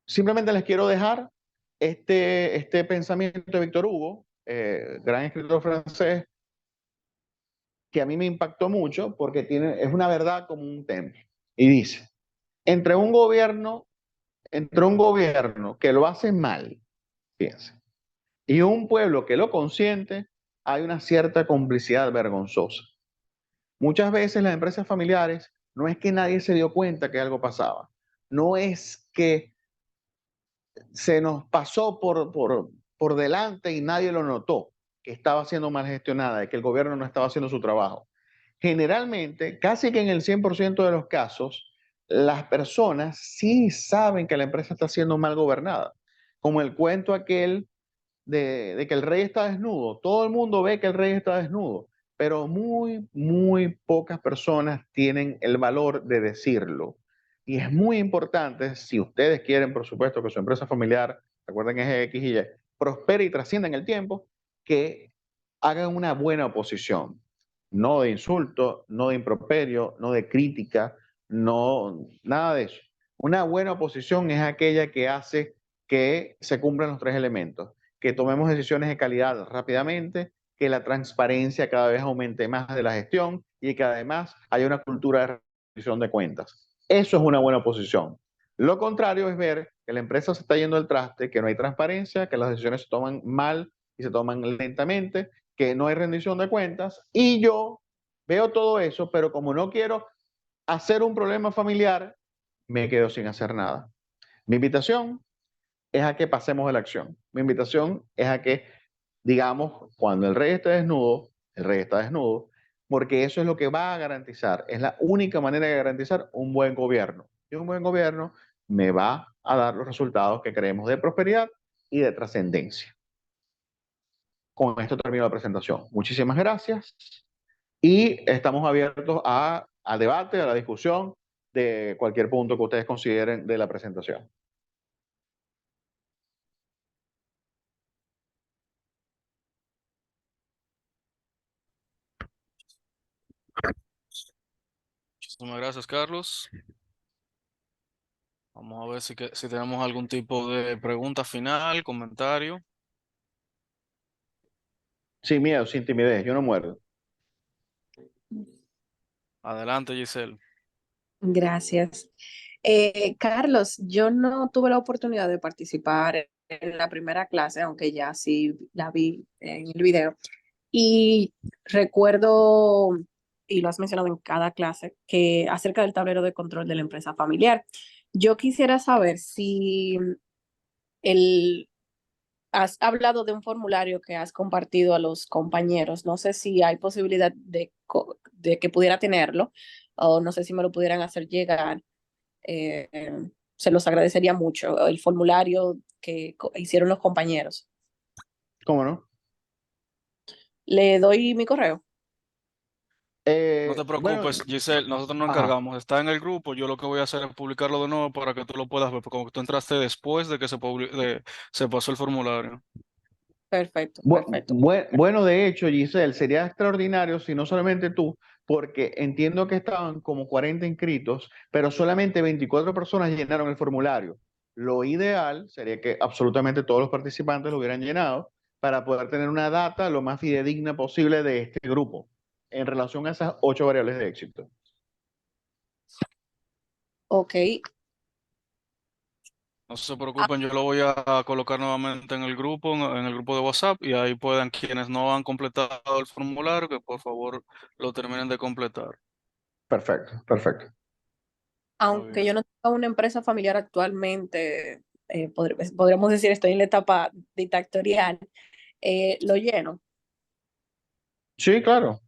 Simplemente les quiero dejar este pensamiento de Víctor Hugo, gran escritor francés, que a mí me impactó mucho porque es una verdad como un templo. Y dice, entre un gobierno que lo hace mal, fíjense, y un pueblo que lo consiente, hay una cierta complicidad vergonzosa. Muchas veces las empresas familiares no es que nadie se dio cuenta que algo pasaba, no es que se nos pasó por delante y nadie lo notó, que estaba siendo mal gestionada y que el gobierno no estaba haciendo su trabajo. Generalmente, casi que en el 100% de los casos, las personas sí saben que la empresa está siendo mal gobernada, como el cuento aquel de que el rey está desnudo. Todo el mundo ve que el rey está desnudo, pero muy pocas personas tienen el valor de decirlo. Y es muy importante, si ustedes quieren, por supuesto, que su empresa familiar, recuerden que es X y Y, prospere y trascienda en el tiempo, que hagan una buena oposición. No de insulto, no de improperio, no de crítica, no, nada de eso. Una buena oposición es aquella que hace que se cumplan los tres elementos, que tomemos decisiones de calidad rápidamente, que la transparencia cada vez aumente más de la gestión y que además haya una cultura de rendición de cuentas. Eso es una buena oposición. Lo contrario es ver que la empresa se está yendo al traste, que no hay transparencia, que las decisiones se toman mal y se toman lentamente, que no hay rendición de cuentas. Y yo veo todo eso, pero como no quiero hacer un problema familiar, me quedo sin hacer nada. Mi invitación es a que pasemos a la acción. Mi invitación es a que, digamos, cuando el rey esté desnudo, el rey está desnudo, porque eso es lo que va a garantizar, es la única manera de garantizar un buen gobierno. Y un buen gobierno me va a dar los resultados que queremos de prosperidad y de trascendencia. Con esto termino la presentación. Muchísimas gracias y estamos abiertos al debate, a la discusión de cualquier punto que ustedes consideren de la presentación. Muchísimas gracias, Carlos. Vamos a ver si tenemos algún tipo de pregunta final, comentario. Sin miedo, sin timidez, yo no muerdo. Adelante, Giselle. Gracias. Carlos, yo no tuve la oportunidad de participar en la primera clase, aunque ya sí la vi en el video. Y recuerdo, y lo has mencionado en cada clase, que acerca del tablero de control de la empresa familiar. Yo quisiera saber si has hablado de un formulario que has compartido a los compañeros. No sé si hay posibilidad de que pudiera tenerlo, o no sé si me lo pudieran hacer llegar. Eh, Se los agradecería mucho, el formulario que hicieron los compañeros. ¿Cómo no? Le doy mi correo. No te Bueno, preocupes, Giselle, nosotros nos ajá, encargamos. Está en el grupo, yo lo que voy a hacer es publicarlo de nuevo para que tú lo puedas ver, porque como tú entraste después de que se pasó el formulario. Perfecto, perfecto. Bueno, de hecho, Giselle, sería extraordinario si no solamente tú, porque entiendo que estaban como 40 inscritos, pero solamente 24 personas llenaron el formulario. Lo ideal sería que absolutamente todos los participantes lo hubieran llenado para poder tener una data lo más fidedigna posible de este grupo en relación a esas 8 variables de éxito. Ok. No se Ah, preocupen, yo lo voy a colocar nuevamente en el grupo, en el grupo de WhatsApp, y ahí puedan quienes no han completado el formulario, que por favor lo terminen de completar. Perfecto, perfecto. Está aunque bien. yo no tengo una empresa familiar actualmente, podríamos decir, estoy en la etapa dictatorial, lo lleno. Sí, claro.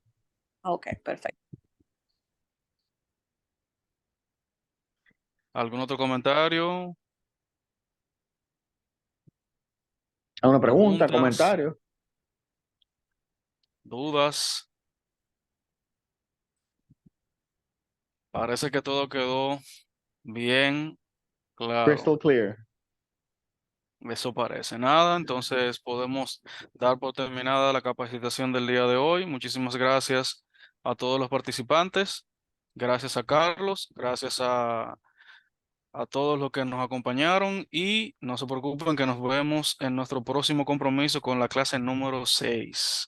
Ok, perfecto. ¿Algún otro comentario? ¿Alguna pregunta, ¿Preguntas? comentario? ¿Dudas? Parece que todo quedó bien claro. Crystal clear. Eso parece nada, entonces podemos dar por terminada la capacitación del día de hoy. Muchísimas gracias a todos los participantes. Gracias a Carlos, gracias a todos los que nos acompañaron y no se preocupen que nos vemos en nuestro próximo compromiso con la clase número 6.